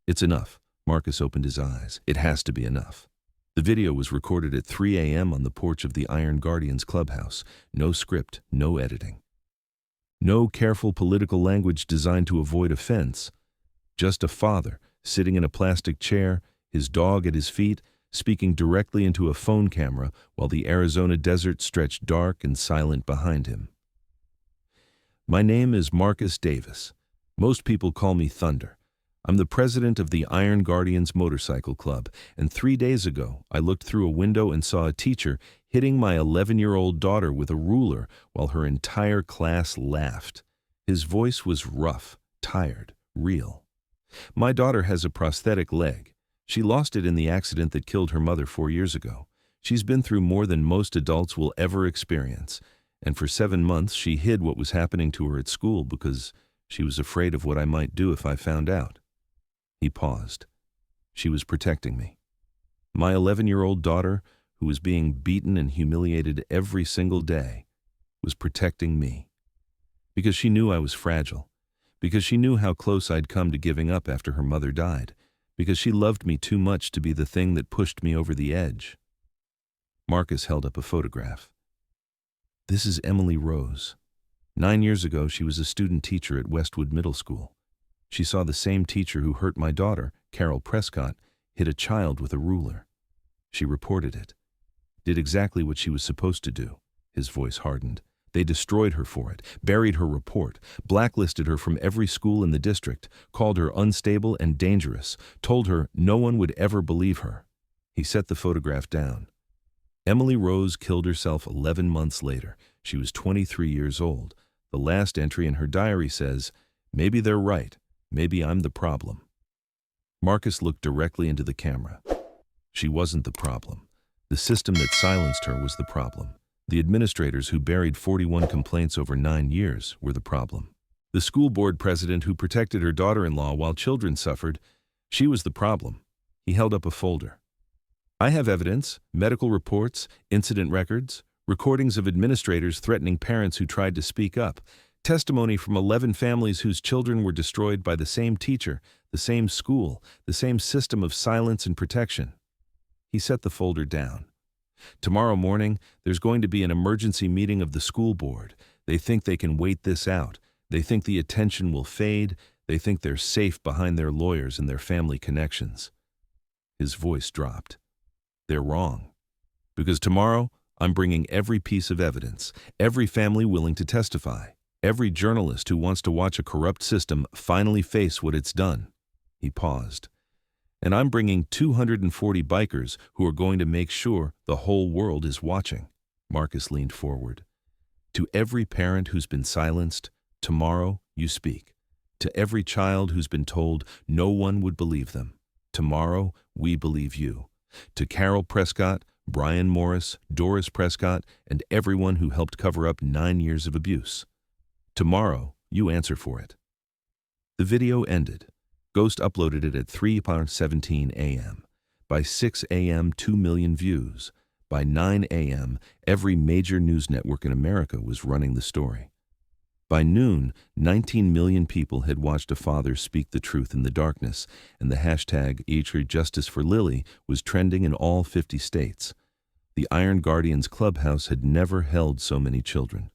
It's enough. Marcus opened his eyes. It has to be enough. The video was recorded at 3 a.m. on the porch of the Iron Guardians clubhouse. No script, no editing. No careful political language designed to avoid offense. Just a father, sitting in a plastic chair, his dog at his feet, speaking directly into a phone camera while the Arizona desert stretched dark and silent behind him. My name is Marcus Davis. Most people call me Thunder. I'm the president of the Iron Guardians Motorcycle Club, and 3 days ago I looked through a window and saw a teacher hitting my 11-year-old daughter with a ruler while her entire class laughed. His voice was rough, tired, real. My daughter has a prosthetic leg. She lost it in the accident that killed her mother 4 years ago. She's been through more than most adults will ever experience, and for 7 months she hid what was happening to her at school because she was afraid of what I might do if I found out. He paused. She was protecting me. My 11-year-old daughter, who was being beaten and humiliated every single day, was protecting me. Because she knew I was fragile. Because she knew how close I'd come to giving up after her mother died. Because she loved me too much to be the thing that pushed me over the edge. Marcus held up a photograph. This is Emily Rose. 9 years ago, she was a student teacher at Westwood Middle School. She saw the same teacher who hurt my daughter, Carol Prescott, hit a child with a ruler. She reported it. Did exactly what she was supposed to do. His voice hardened. They destroyed her for it, buried her report, blacklisted her from every school in the district, called her unstable and dangerous, told her no one would ever believe her. He set the photograph down. Emily Rose killed herself 11 months later. She was 23 years old. The last entry in her diary says, "Maybe they're right. Maybe I'm the problem." Marcus looked directly into the camera. She wasn't the problem. The system that silenced her was the problem. The administrators who buried 41 complaints over 9 years were the problem. The school board president who protected her daughter-in-law while children suffered, she was the problem. He held up a folder. I have evidence, medical reports, incident records, recordings of administrators threatening parents who tried to speak up, testimony from 11 families whose children were destroyed by the same teacher, the same school, the same system of silence and protection. He set the folder down. Tomorrow morning, there's going to be an emergency meeting of the school board. They think they can wait this out. They think the attention will fade. They think they're safe behind their lawyers and their family connections. His voice dropped. They're wrong. Because tomorrow, I'm bringing every piece of evidence, every family willing to testify, every journalist who wants to watch a corrupt system finally face what it's done. He paused. And I'm bringing 240 bikers who are going to make sure the whole world is watching. Marcus leaned forward. To every parent who's been silenced, tomorrow you speak. To every child who's been told no one would believe them, tomorrow we believe you. To Carol Prescott, Brian Morris, Doris Prescott, and everyone who helped cover up 9 years of abuse. Tomorrow you answer for it. The video ended. Ghost uploaded it at 3:17 a.m. By 6 a.m., 2 million views. By 9 a.m., every major news network in America was running the story. By noon, 19 million people had watched a father speak the truth in the darkness, and the hashtag #Justice for Lily was trending in all 50 states. The Iron Guardians clubhouse had never held so many children.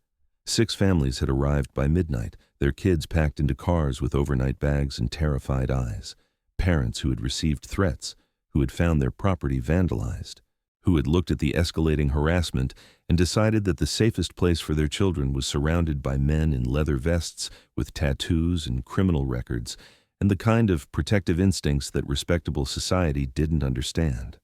6 families had arrived by midnight, their kids packed into cars with overnight bags and terrified eyes. Parents who had received threats, who had found their property vandalized, who had looked at the escalating harassment and decided that the safest place for their children was surrounded by men in leather vests with tattoos and criminal records and the kind of protective instincts that respectable society didn't understand.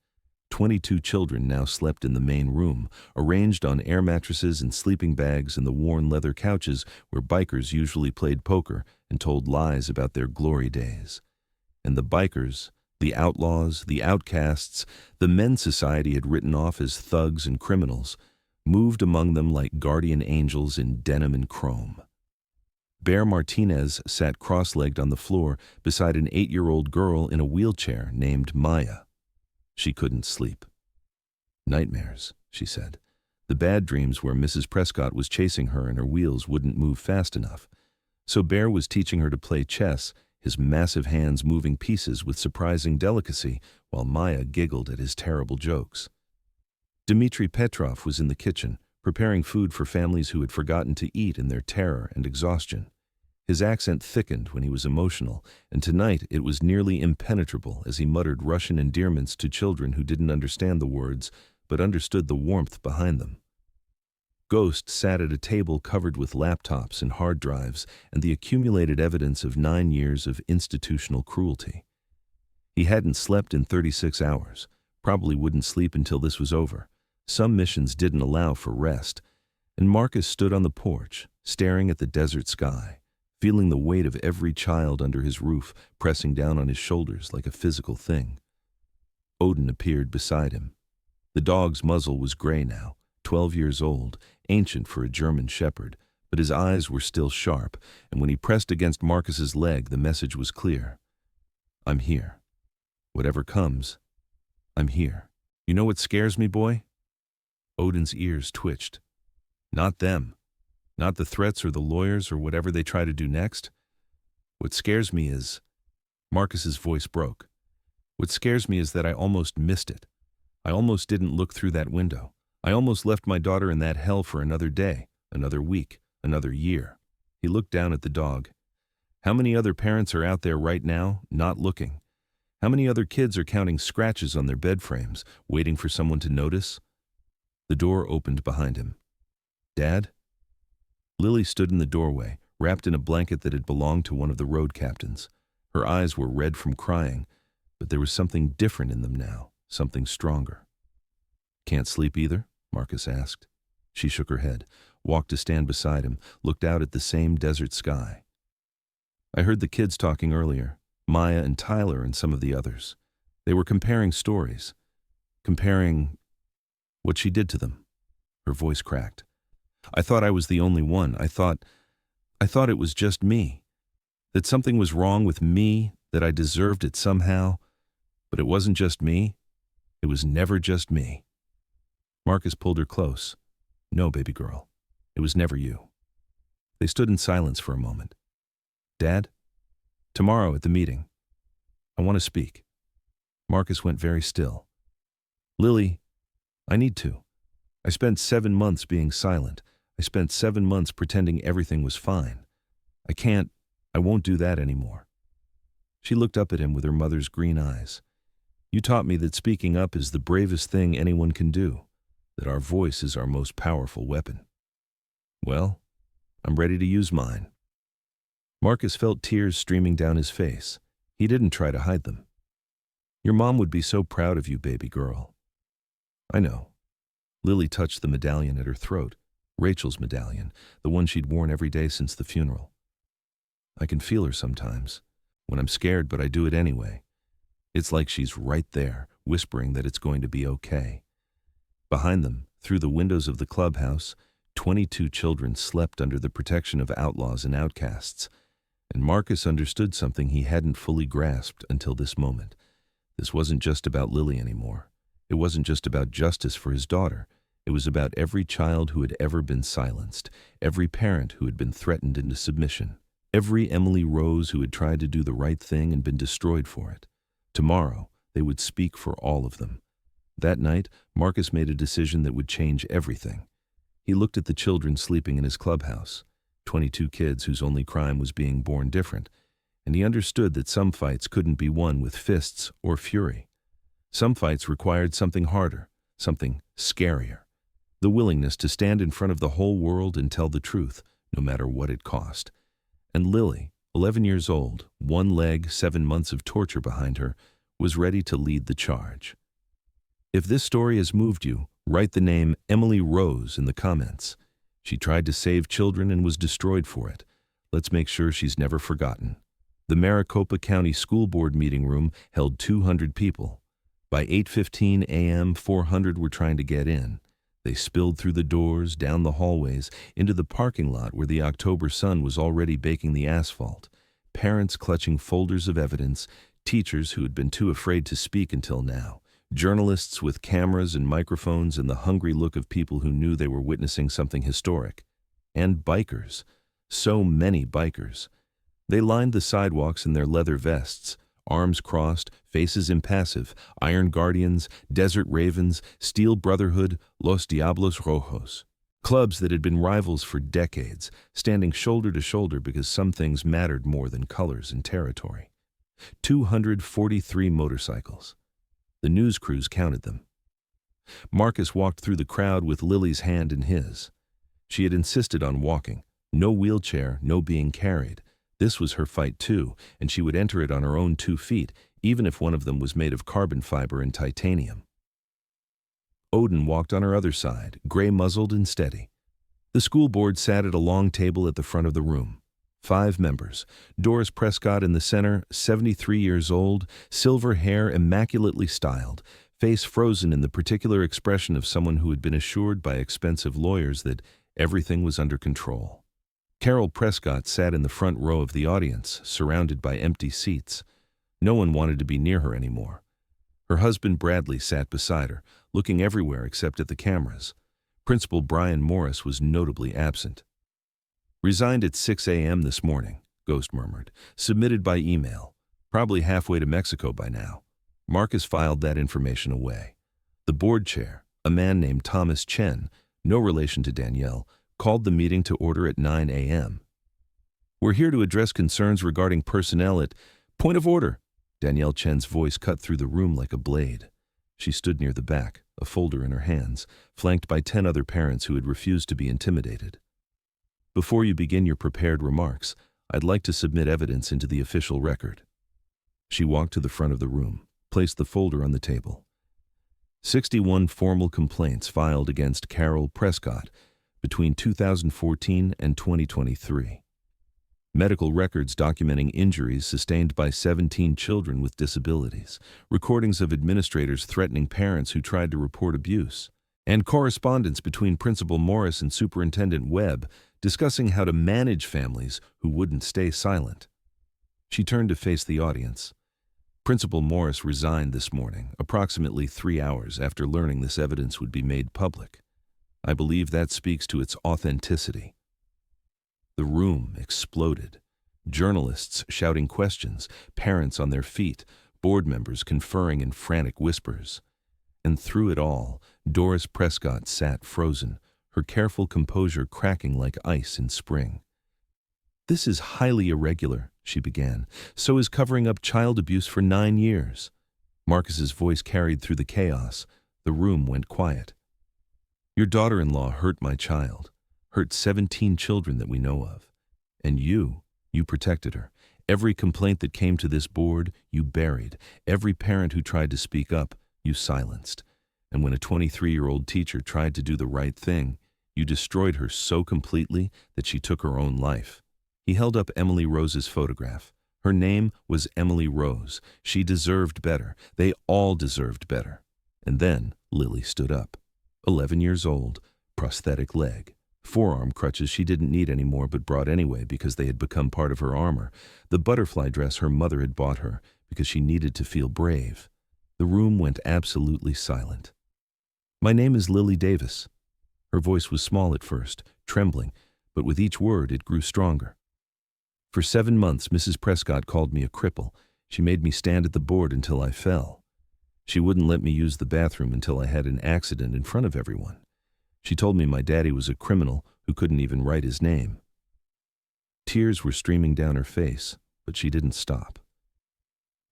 22 children now slept in the main room, arranged on air mattresses and sleeping bags in the worn leather couches where bikers usually played poker and told lies about their glory days. And the bikers, the outlaws, the outcasts, the men society had written off as thugs and criminals, moved among them like guardian angels in denim and chrome. Bear Martinez sat cross-legged on the floor beside an 8-year-old girl in a wheelchair named Maya. She couldn't sleep. "Nightmares," she said. The bad dreams where Mrs. Prescott was chasing her and her wheels wouldn't move fast enough. So Bear was teaching her to play chess, his massive hands moving pieces with surprising delicacy, while Maya giggled at his terrible jokes. Dmitry Petrov was in the kitchen, preparing food for families who had forgotten to eat in their terror and exhaustion. His accent thickened when he was emotional, and tonight it was nearly impenetrable as he muttered Russian endearments to children who didn't understand the words, but understood the warmth behind them. Ghost sat at a table covered with laptops and hard drives and the accumulated evidence of 9 years of institutional cruelty. He hadn't slept in 36 hours, probably wouldn't sleep until this was over. Some missions didn't allow for rest, and Marcus stood on the porch, staring at the desert sky, feeling the weight of every child under his roof pressing down on his shoulders like a physical thing. Odin appeared beside him. The dog's muzzle was gray now, 12 years old, ancient for a German shepherd, but his eyes were still sharp, and when he pressed against Marcus's leg, the message was clear. "I'm here. Whatever comes, I'm here. You know what scares me, boy?" Odin's ears twitched. "Not them. Not the threats or the lawyers or whatever they try to do next. What scares me is—" Marcus's voice broke. "What scares me is that I almost missed it. I almost didn't look through that window. I almost left my daughter in that hell for another day, another week, another year." He looked down at the dog. "How many other parents are out there right now, not looking? How many other kids are counting scratches on their bed frames, waiting for someone to notice?" The door opened behind him. "Dad?" Lily stood in the doorway, wrapped in a blanket that had belonged to one of the road captains. Her eyes were red from crying, but there was something different in them now, something stronger. "Can't sleep either?" Marcus asked. She shook her head, walked to stand beside him, looked out at the same desert sky. "I heard the kids talking earlier, Maya and Tyler and some of the others. They were comparing stories. Comparing what she did to them." Her voice cracked. "I thought I was the only one. I thought it was just me. That something was wrong with me, that I deserved it somehow. But it wasn't just me. It was never just me." Marcus pulled her close. "No, baby girl. It was never you." They stood in silence for a moment. "Dad? Tomorrow at the meeting. I want to speak." Marcus went very still. "Lily, I need to. I spent 7 months being silent. I spent 7 months pretending everything was fine. I won't do that anymore." She looked up at him with her mother's green eyes. "You taught me that speaking up is the bravest thing anyone can do, that our voice is our most powerful weapon. Well, I'm ready to use mine." Marcus felt tears streaming down his face. He didn't try to hide them. "Your mom would be so proud of you, baby girl." "I know." Lily touched the medallion at her throat, Rachel's medallion, the one she'd worn every day since the funeral. "I can feel her sometimes, when I'm scared, but I do it anyway. It's like she's right there, whispering that it's going to be okay." Behind them, through the windows of the clubhouse, 22 children slept under the protection of outlaws and outcasts. And Marcus understood something he hadn't fully grasped until this moment. This wasn't just about Lily anymore. It wasn't just about justice for his daughter. It was about every child who had ever been silenced, every parent who had been threatened into submission, every Emily Rose who had tried to do the right thing and been destroyed for it. Tomorrow, they would speak for all of them. That night, Marcus made a decision that would change everything. He looked at the children sleeping in his clubhouse, 22 kids whose only crime was being born different, and he understood that some fights couldn't be won with fists or fury. Some fights required something harder, something scarier. The willingness to stand in front of the whole world and tell the truth, no matter what it cost. And Lily, 11 years old, one leg, 7 months of torture behind her, was ready to lead the charge. If this story has moved you, write the name Emily Rose in the comments. She tried to save children and was destroyed for it. Let's make sure she's never forgotten. The Maricopa County School Board meeting room held 200 people. By 8:15 a.m., 400 were trying to get in. They spilled through the doors, down the hallways, into the parking lot where the October sun was already baking the asphalt. Parents clutching folders of evidence, teachers who had been too afraid to speak until now, journalists with cameras and microphones, and the hungry look of people who knew they were witnessing something historic. And bikers. So many bikers. They lined the sidewalks in their leather vests, arms crossed, faces impassive, Iron Guardians, Desert Ravens, Steel Brotherhood, Los Diablos Rojos. Clubs that had been rivals for decades, standing shoulder to shoulder because some things mattered more than colors and territory. 243 motorcycles. The news crews counted them. Marcus walked through the crowd with Lily's hand in his. She had insisted on walking. No wheelchair, no being carried. This was her fight too, and she would enter it on her own 2 feet, even if one of them was made of carbon fiber and titanium. Odin walked on her other side, gray-muzzled and steady. The school board sat at a long table at the front of the room. 5 members. Doris Prescott in the center, 73 years old, silver hair immaculately styled, face frozen in the particular expression of someone who had been assured by expensive lawyers that everything was under control. Carol Prescott sat in the front row of the audience, surrounded by empty seats. No one wanted to be near her anymore. Her husband Bradley sat beside her, looking everywhere except at the cameras. Principal Brian Morris was notably absent. Resigned at 6 a.m. this morning, Ghost murmured. Submitted by email. Probably halfway to Mexico by now. Marcus filed that information away. The board chair, a man named Thomas Chen, no relation to Danielle, called the meeting to order at 9 a.m. We're here to address concerns regarding personnel at... Point of order! Danielle Chen's voice cut through the room like a blade. She stood near the back, a folder in her hands, flanked by 10 other parents who had refused to be intimidated. Before you begin your prepared remarks, I'd like to submit evidence into the official record. She walked to the front of the room, placed the folder on the table. 61 formal complaints filed against Carol Prescott between 2014 and 2023. Medical records documenting injuries sustained by 17 children with disabilities, recordings of administrators threatening parents who tried to report abuse, and correspondence between Principal Morris and Superintendent Webb discussing how to manage families who wouldn't stay silent. She turned to face the audience. Principal Morris resigned this morning, approximately 3 hours after learning this evidence would be made public. I believe that speaks to its authenticity. The room exploded. Journalists shouting questions, parents on their feet, board members conferring in frantic whispers. And through it all, Doris Prescott sat frozen, her careful composure cracking like ice in spring. This is highly irregular, she began. So is covering up child abuse for 9 years. Marcus's voice carried through the chaos. The room went quiet. Your daughter-in-law hurt my child, hurt 17 children that we know of. And you protected her. Every complaint that came to this board, you buried. Every parent who tried to speak up, you silenced. And when a 23-year-old teacher tried to do the right thing, you destroyed her so completely that she took her own life. He held up Emily Rose's photograph. Her name was Emily Rose. She deserved better. They all deserved better. And then Lily stood up. 11 years old, prosthetic leg, Forearm crutches she didn't need anymore but brought anyway because they had become part of her armor. The butterfly dress her mother had bought her because she needed to feel brave. The room went absolutely silent. "My name is Lily Davis." Her voice was small at first, trembling, but with each word it grew stronger. "For 7 months, Mrs. Prescott called me a cripple. She made me stand at the board until I fell. She wouldn't let me use the bathroom until I had an accident in front of everyone. She told me my daddy was a criminal who couldn't even write his name." Tears were streaming down her face, but she didn't stop.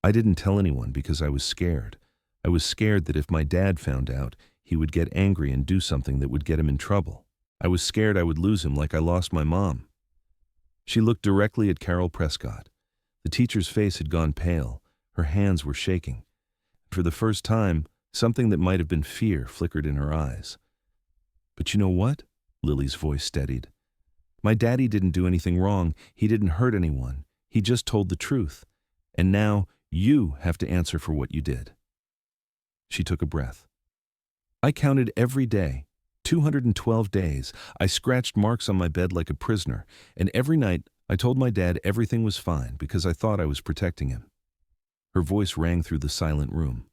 "I didn't tell anyone because I was scared. I was scared that if my dad found out, he would get angry and do something that would get him in trouble. I was scared I would lose him like I lost my mom." She looked directly at Carol Prescott. The teacher's face had gone pale. Her hands were shaking. For the first time, something that might have been fear flickered in her eyes. "But you know what?" Lily's voice steadied. "My daddy didn't do anything wrong. He didn't hurt anyone. He just told the truth. And now you have to answer for what you did." She took a breath. "I counted every day, 212 days. I scratched marks on my bed like a prisoner, and every night I told my dad everything was fine because I thought I was protecting him." Her voice rang through the silent room.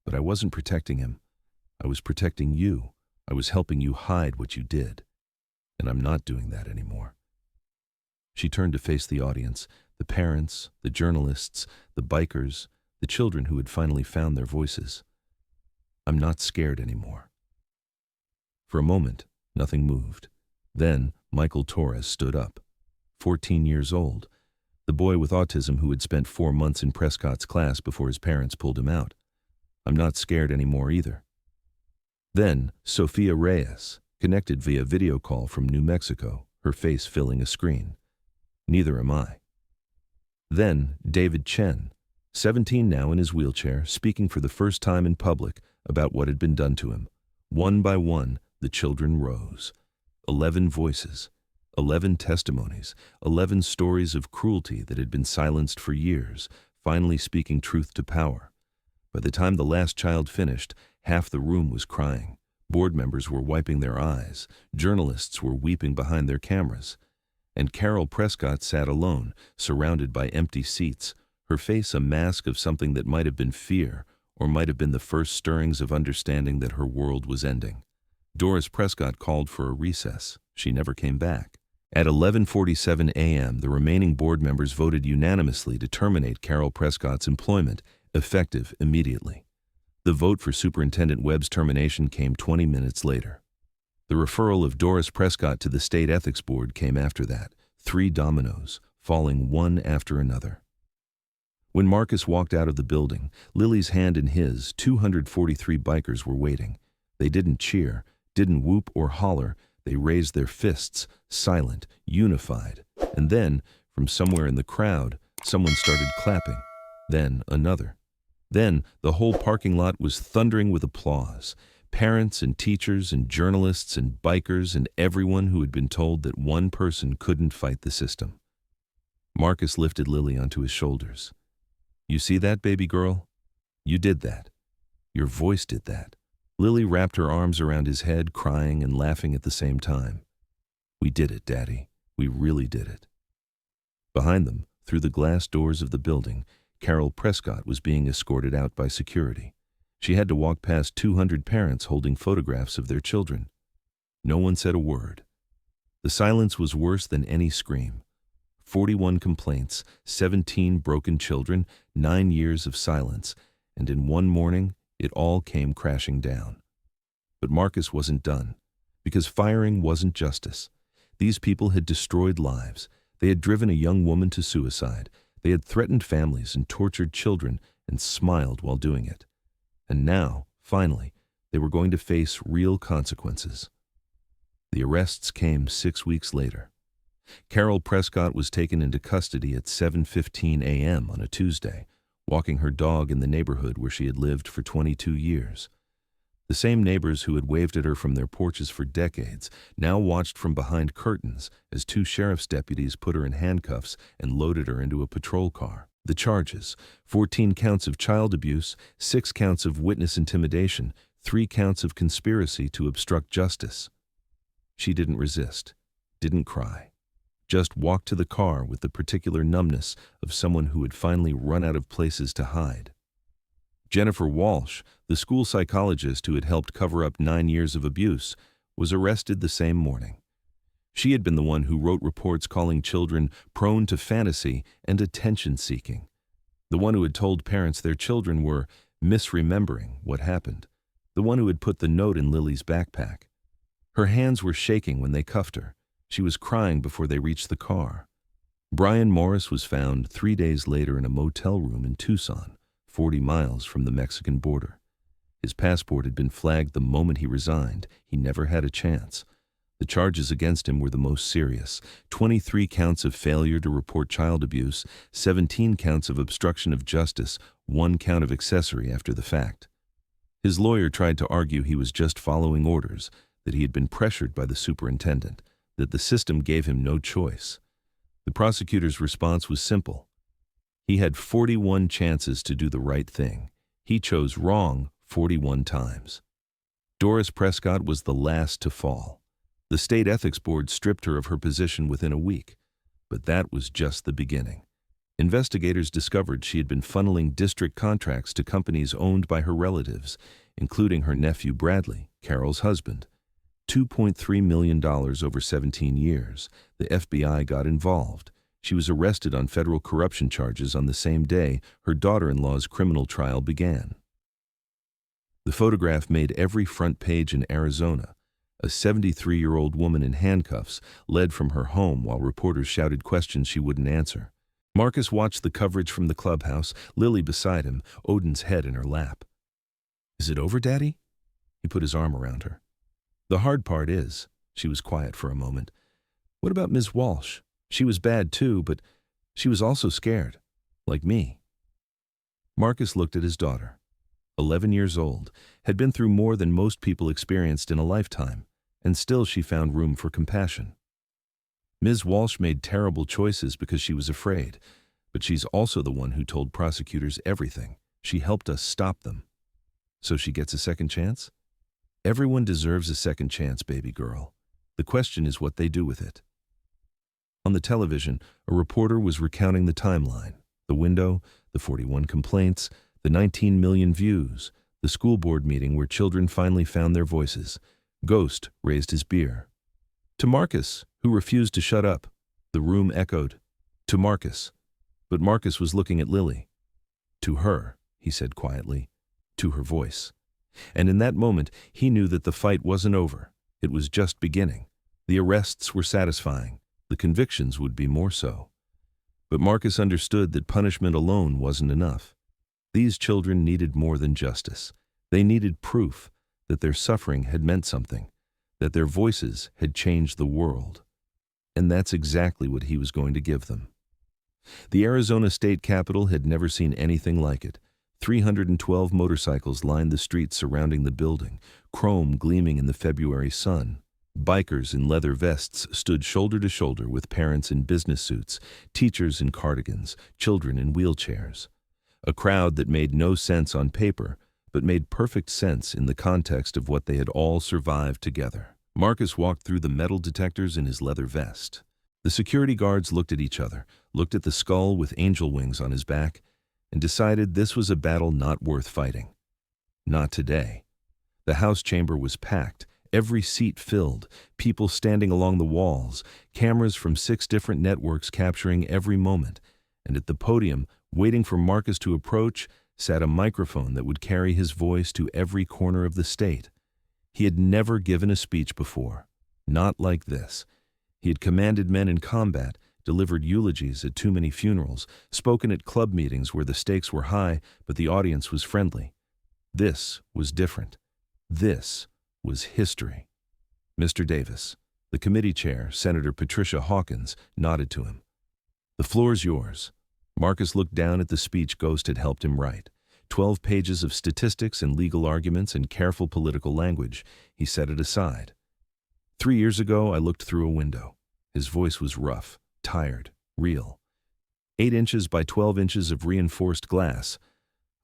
"But I wasn't protecting him. I was protecting you. I was helping you hide what you did. And I'm not doing that anymore." She turned to face the audience, the parents, the journalists, the bikers, the children who had finally found their voices. "I'm not scared anymore." For a moment, nothing moved. Then Michael Torres stood up, 14 years old, the boy with autism who had spent 4 months in Prescott's class before his parents pulled him out. "I'm not scared anymore either." Then Sofia Reyes, connected via video call from New Mexico, her face filling a screen. "Neither am I." Then David Chen, 17 now in his wheelchair, speaking for the first time in public about what had been done to him. One by one, the children rose. 11 voices, 11 testimonies, 11 stories of cruelty that had been silenced for years, finally speaking truth to power. By the time the last child finished, half the room was crying. Board members were wiping their eyes. Journalists were weeping behind their cameras. And Carol Prescott sat alone, surrounded by empty seats, her face a mask of something that might have been fear, or might have been the first stirrings of understanding that her world was ending. Doris Prescott called for a recess. She never came back. At 11:47 a.m., the remaining board members voted unanimously to terminate Carol Prescott's employment, effective immediately. The vote for Superintendent Webb's termination came 20 minutes later. The referral of Doris Prescott to the State Ethics Board came after that, 3 dominoes, falling one after another. When Marcus walked out of the building, Lily's hand in his, 243 bikers were waiting. They didn't cheer, didn't whoop or holler. They raised their fists, silent, unified. And then, from somewhere in the crowd, someone started clapping. Then another. Then the whole parking lot was thundering with applause. Parents and teachers and journalists and bikers and everyone who had been told that one person couldn't fight the system. Marcus lifted Lily onto his shoulders. "You see that, baby girl? You did that. Your voice did that." Lily wrapped her arms around his head, crying and laughing at the same time. "We did it, Daddy. We really did it." Behind them, through the glass doors of the building, Carol Prescott was being escorted out by security. She had to walk past 200 parents holding photographs of their children. No one said a word. The silence was worse than any scream. 41 complaints, 17 broken children, 9 years of silence, and in one morning, it all came crashing down. But Marcus wasn't done, because firing wasn't justice. These people had destroyed lives. They had driven a young woman to suicide. They had threatened families and tortured children and smiled while doing it. And now, finally, they were going to face real consequences. The arrests came 6 weeks later. Carol Prescott was taken into custody at 7:15 a.m. on a Tuesday, walking her dog in the neighborhood where she had lived for 22 years. The same neighbors who had waved at her from their porches for decades now watched from behind curtains as 2 sheriff's deputies put her in handcuffs and loaded her into a patrol car. The charges: 14 counts of child abuse, 6 counts of witness intimidation, 3 counts of conspiracy to obstruct justice. She didn't resist, didn't cry, just walked to the car with the particular numbness of someone who had finally run out of places to hide. Jennifer Walsh, the school psychologist who had helped cover up 9 years of abuse, was arrested the same morning. She had been the one who wrote reports calling children prone to fantasy and attention-seeking, the one who had told parents their children were misremembering what happened, the one who had put the note in Lily's backpack. Her hands were shaking when they cuffed her. She was crying before they reached the car. Brian Morris was found 3 days later in a motel room in Tucson, 40 miles from the Mexican border. His passport had been flagged the moment he resigned. He never had a chance. The charges against him were the most serious: 23 counts of failure to report child abuse, 17 counts of obstruction of justice, 1 count of accessory after the fact. His lawyer tried to argue he was just following orders, that he had been pressured by the superintendent, that the system gave him no choice. The prosecutor's response was simple. He had 41 chances to do the right thing. He chose wrong 41 times. Doris Prescott was the last to fall. The state ethics board stripped her of her position within a week. But that was just the beginning. Investigators discovered she had been funneling district contracts to companies owned by her relatives, including her nephew Bradley, Carol's husband. $2.3 million over 17 years. The FBI got involved. She was arrested on federal corruption charges on the same day her daughter-in-law's criminal trial began. The photograph made every front page in Arizona. A 73-year-old woman in handcuffs led from her home while reporters shouted questions she wouldn't answer. Marcus watched the coverage from the clubhouse, Lily beside him, Odin's head in her lap. "Is it over, Daddy?" He put his arm around her. "The hard part is," she was quiet for a moment, "what about Ms. Walsh? She was bad too, but she was also scared, like me." Marcus looked at his daughter. 11 years old, had been through more than most people experienced in a lifetime, and still she found room for compassion. Ms. Walsh made terrible choices because she was afraid, but she's also the one who told prosecutors everything. She helped us stop them. So she gets a second chance? Everyone deserves a second chance, baby girl. The question is what they do with it. On the television, a reporter was recounting the timeline, the window, the 41 complaints, the 19 million views, the school board meeting where children finally found their voices. Ghost raised his beer. To Marcus, who refused to shut up. The room echoed. To Marcus. But Marcus was looking at Lily. To her, he said quietly. To her voice. And in that moment, he knew that the fight wasn't over. It was just beginning. The arrests were satisfying. The convictions would be more so. But Marcus understood that punishment alone wasn't enough. These children needed more than justice. They needed proof that their suffering had meant something, that their voices had changed the world. And that's exactly what he was going to give them. The Arizona State Capitol had never seen anything like it. 312 motorcycles lined the streets surrounding the building, chrome gleaming in the February sun. Bikers in leather vests stood shoulder to shoulder with parents in business suits, teachers in cardigans, children in wheelchairs. A crowd that made no sense on paper, but made perfect sense in the context of what they had all survived together. Marcus walked through the metal detectors in his leather vest. The security guards looked at each other, looked at the skull with angel wings on his back, and decided this was a battle not worth fighting. Not today. The House chamber was packed, every seat filled, people standing along the walls, cameras from 6 different networks capturing every moment, and at the podium, waiting for Marcus to approach, sat a microphone that would carry his voice to every corner of the state. He had never given a speech before. Not like this. He had commanded men in combat, delivered eulogies at too many funerals, spoken at club meetings where the stakes were high but the audience was friendly. This was different. This was history. Mr. Davis, the committee chair, Senator Patricia Hawkins, nodded to him. "The floor's yours." Marcus looked down at the speech Ghost had helped him write. 12 pages of statistics and legal arguments and careful political language. He set it aside. 3 years ago, I looked through a window. His voice was rough, tired, real. 8 inches by 12 inches of reinforced glass.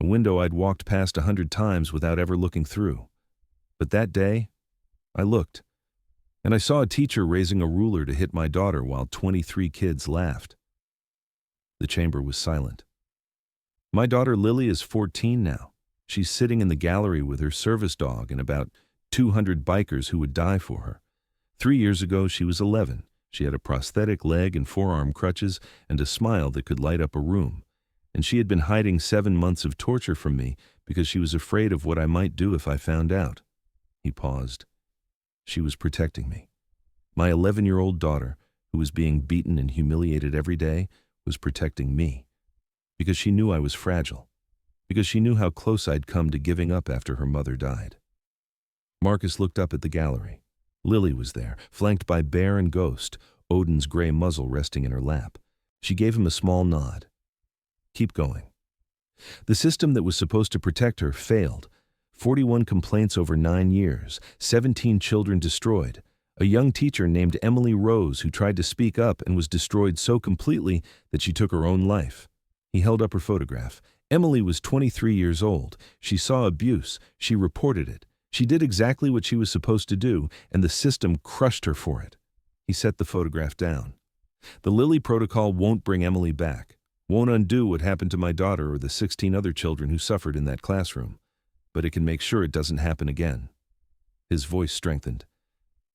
A window I'd walked past 100 times without ever looking through. But that day, I looked. And I saw a teacher raising a ruler to hit my daughter while 23 kids laughed. The chamber was silent. My daughter Lily is 14 now. She's sitting in the gallery with her service dog and about 200 bikers who would die for her. 3 years ago, she was 11. She had a prosthetic leg and forearm crutches and a smile that could light up a room. And she had been hiding 7 months of torture from me because she was afraid of what I might do if I found out. He paused. She was protecting me. My 11-year-old daughter, who was being beaten and humiliated every day, was protecting me. Because she knew I was fragile. Because she knew how close I'd come to giving up after her mother died. Marcus looked up at the gallery. Lily was there, flanked by Bear and Ghost, Odin's gray muzzle resting in her lap. She gave him a small nod. Keep going. The system that was supposed to protect her failed. 41 complaints over 9 years, 17 children destroyed. A young teacher named Emily Rose who tried to speak up and was destroyed so completely that she took her own life. He held up her photograph. Emily was 23 years old. She saw abuse. She reported it. She did exactly what she was supposed to do, and the system crushed her for it. He set the photograph down. The Lily protocol won't bring Emily back, won't undo what happened to my daughter or the 16 other children who suffered in that classroom, but it can make sure it doesn't happen again. His voice strengthened.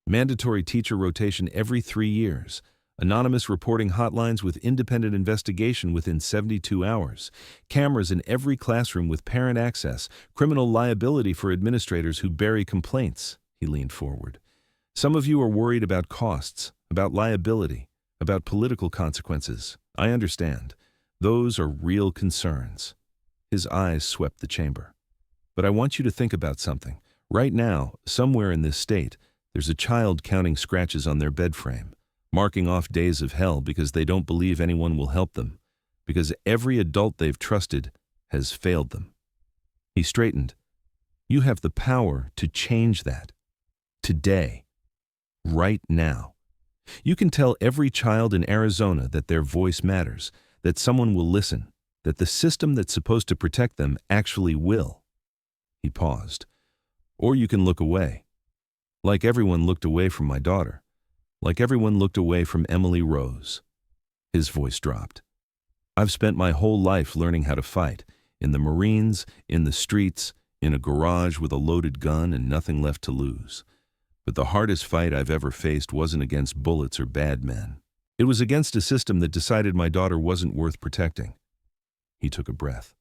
Mandatory teacher rotation every 3 years. Anonymous reporting hotlines with independent investigation within 72 hours. Cameras in every classroom with parent access. Criminal liability for administrators who bury complaints. He leaned forward. Some of you are worried about costs, about liability, about political consequences. I understand. Those are real concerns. His eyes swept the chamber. But I want you to think about something. Right now, somewhere in this state, there's a child counting scratches on their bed frame, marking off days of hell because they don't believe anyone will help them, because every adult they've trusted has failed them. He straightened. You have the power to change that. Today. Right now. You can tell every child in Arizona that their voice matters, that someone will listen, that the system that's supposed to protect them actually will. He paused. Or you can look away. Like everyone looked away from my daughter. Like everyone looked away from Emily Rose. His voice dropped. I've spent my whole life learning how to fight, in the Marines, in the streets, in a garage with a loaded gun and nothing left to lose. But the hardest fight I've ever faced wasn't against bullets or bad men. It was against a system that decided my daughter wasn't worth protecting. He took a breath.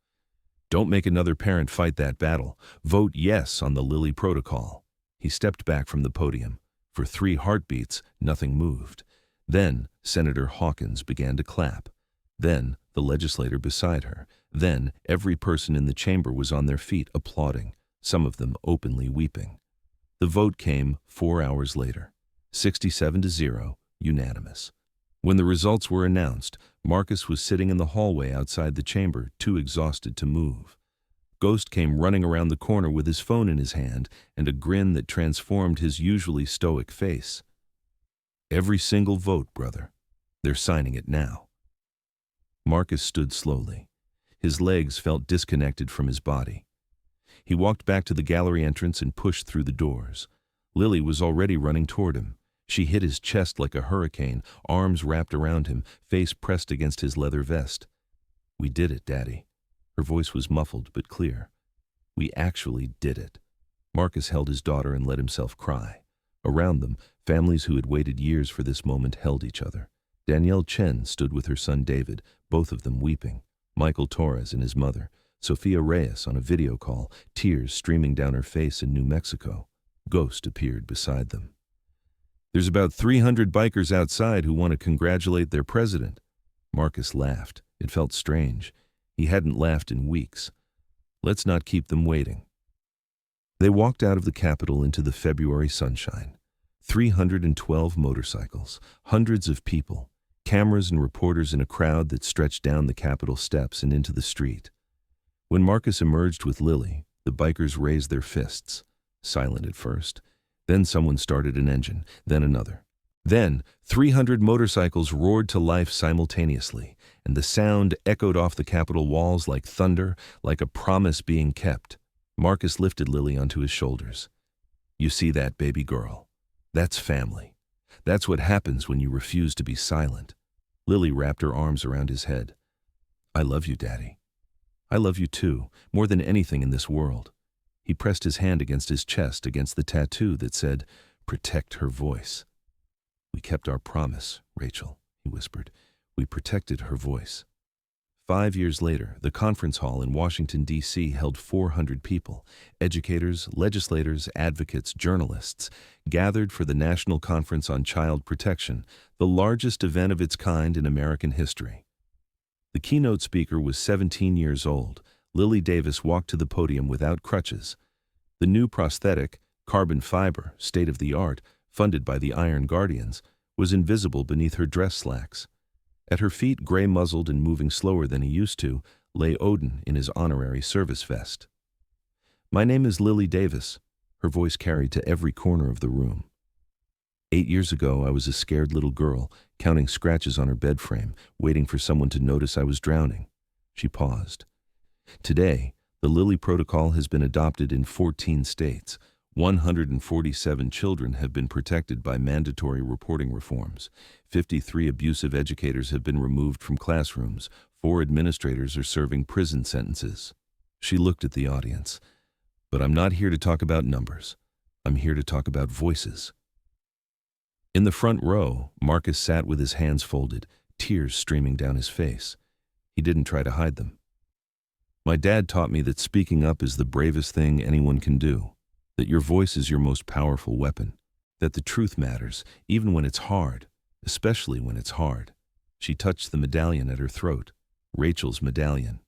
Don't make another parent fight that battle. Vote yes on the Lily protocol. He stepped back from the podium. For 3 heartbeats, nothing moved. Then Senator Hawkins began to clap. Then the legislator beside her. Then every person in the chamber was on their feet applauding, some of them openly weeping. The vote came 4 hours later. 67-0, unanimous. When the results were announced, Marcus was sitting in the hallway outside the chamber, too exhausted to move. Ghost came running around the corner with his phone in his hand and a grin that transformed his usually stoic face. Every single vote, brother. They're signing it now. Marcus stood slowly. His legs felt disconnected from his body. He walked back to the gallery entrance and pushed through the doors. Lily was already running toward him. She hit his chest like a hurricane, arms wrapped around him, face pressed against his leather vest. We did it, Daddy. Her voice was muffled but clear. We actually did it. Marcus held his daughter and let himself cry. Around them, families who had waited years for this moment held each other. Danielle Chen stood with her son David, both of them weeping. Michael Torres and his mother. Sophia Reyes on a video call, tears streaming down her face in New Mexico. Ghost appeared beside them. There's about 300 bikers outside who want to congratulate their president. Marcus laughed. It felt strange. He hadn't laughed in weeks. Let's not keep them waiting. They walked out of the Capitol into the February sunshine. 312 motorcycles, hundreds of people, cameras and reporters in a crowd that stretched down the Capitol steps and into the street. When Marcus emerged with Lily, the bikers raised their fists, silent at first. Then someone started an engine, then another. Then 300 motorcycles roared to life simultaneously, and the sound echoed off the Capitol walls like thunder, like a promise being kept. Marcus lifted Lily onto his shoulders. You see that, baby girl? That's family. That's what happens when you refuse to be silent. Lily wrapped her arms around his head. I love you, Daddy. I love you too, more than anything in this world. He pressed his hand against his chest, against the tattoo that said, "Protect her voice." We kept our promise, Rachel, he whispered. We protected her voice. 5 years later, the conference hall in Washington, D.C. held 400 people, educators, legislators, advocates, journalists, gathered for the National Conference on Child Protection, the largest event of its kind in American history. The keynote speaker was 17 years old. Lily Davis walked to the podium without crutches. The new prosthetic, carbon fiber, state-of-the-art, funded by the Iron Guardians, was invisible beneath her dress slacks. At her feet, gray-muzzled and moving slower than he used to, lay Odin in his honorary service vest. My name is Lily Davis, her voice carried to every corner of the room. 8 years ago, I was a scared little girl, counting scratches on her bed frame, waiting for someone to notice I was drowning. She paused. Today, the Lily Protocol has been adopted in 14 states. 147 children have been protected by mandatory reporting reforms. 53 abusive educators have been removed from classrooms. 4 administrators are serving prison sentences. She looked at the audience. But I'm not here to talk about numbers. I'm here to talk about voices. In the front row, Marcus sat with his hands folded, tears streaming down his face. He didn't try to hide them. My dad taught me that speaking up is the bravest thing anyone can do, that your voice is your most powerful weapon, that the truth matters, even when it's hard, especially when it's hard. She touched the medallion at her throat, Rachel's medallion.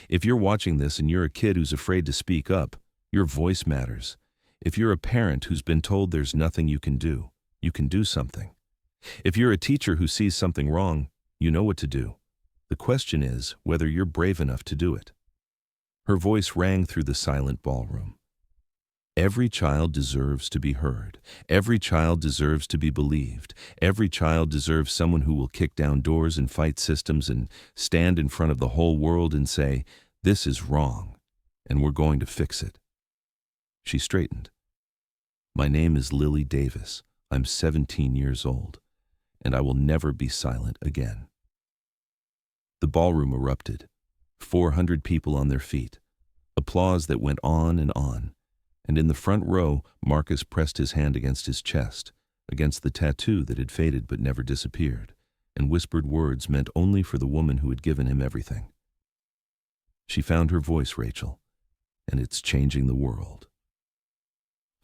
If you're watching this and you're a kid who's afraid to speak up, your voice matters. If you're a parent who's been told there's nothing you can do something. If you're a teacher who sees something wrong, you know what to do. The question is whether you're brave enough to do it. Her voice rang through the silent ballroom. Every child deserves to be heard. Every child deserves to be believed. Every child deserves someone who will kick down doors and fight systems and stand in front of the whole world and say, "This is wrong, and we're going to fix it." She straightened. My name is Lily Davis. I'm 17 years old, and I will never be silent again. The ballroom erupted. 400 people on their feet. Applause that went on, and in the front row, Marcus pressed his hand against his chest, against the tattoo that had faded but never disappeared, and whispered words meant only for the woman who had given him everything. She found her voice, Rachel, and it's changing the world.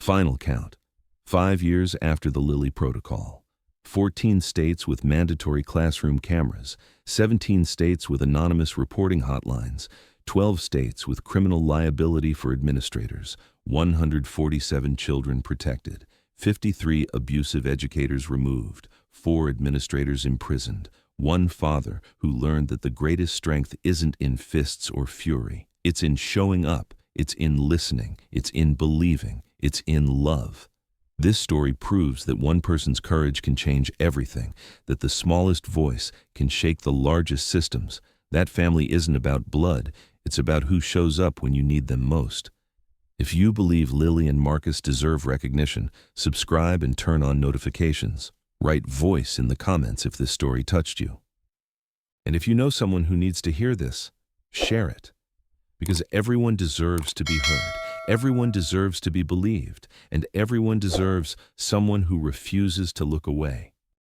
Final count. 5 years after the Lily Protocol. 14 states with mandatory classroom cameras, 17 states with anonymous reporting hotlines, 12 states with criminal liability for administrators, 147 children protected, 53 abusive educators removed, 4 administrators imprisoned, 1 father who learned that the greatest strength isn't in fists or fury. It's in showing up, it's in listening, it's in believing, it's in love. This story proves that one person's courage can change everything, that the smallest voice can shake the largest systems. That family isn't about blood, it's about who shows up when you need them most. If you believe Lily and Marcus deserve recognition, subscribe and turn on notifications. Write voice in the comments if this story touched you. And if you know someone who needs to hear this, share it. Because everyone deserves to be heard. Everyone deserves to be believed, and everyone deserves someone who refuses to look away.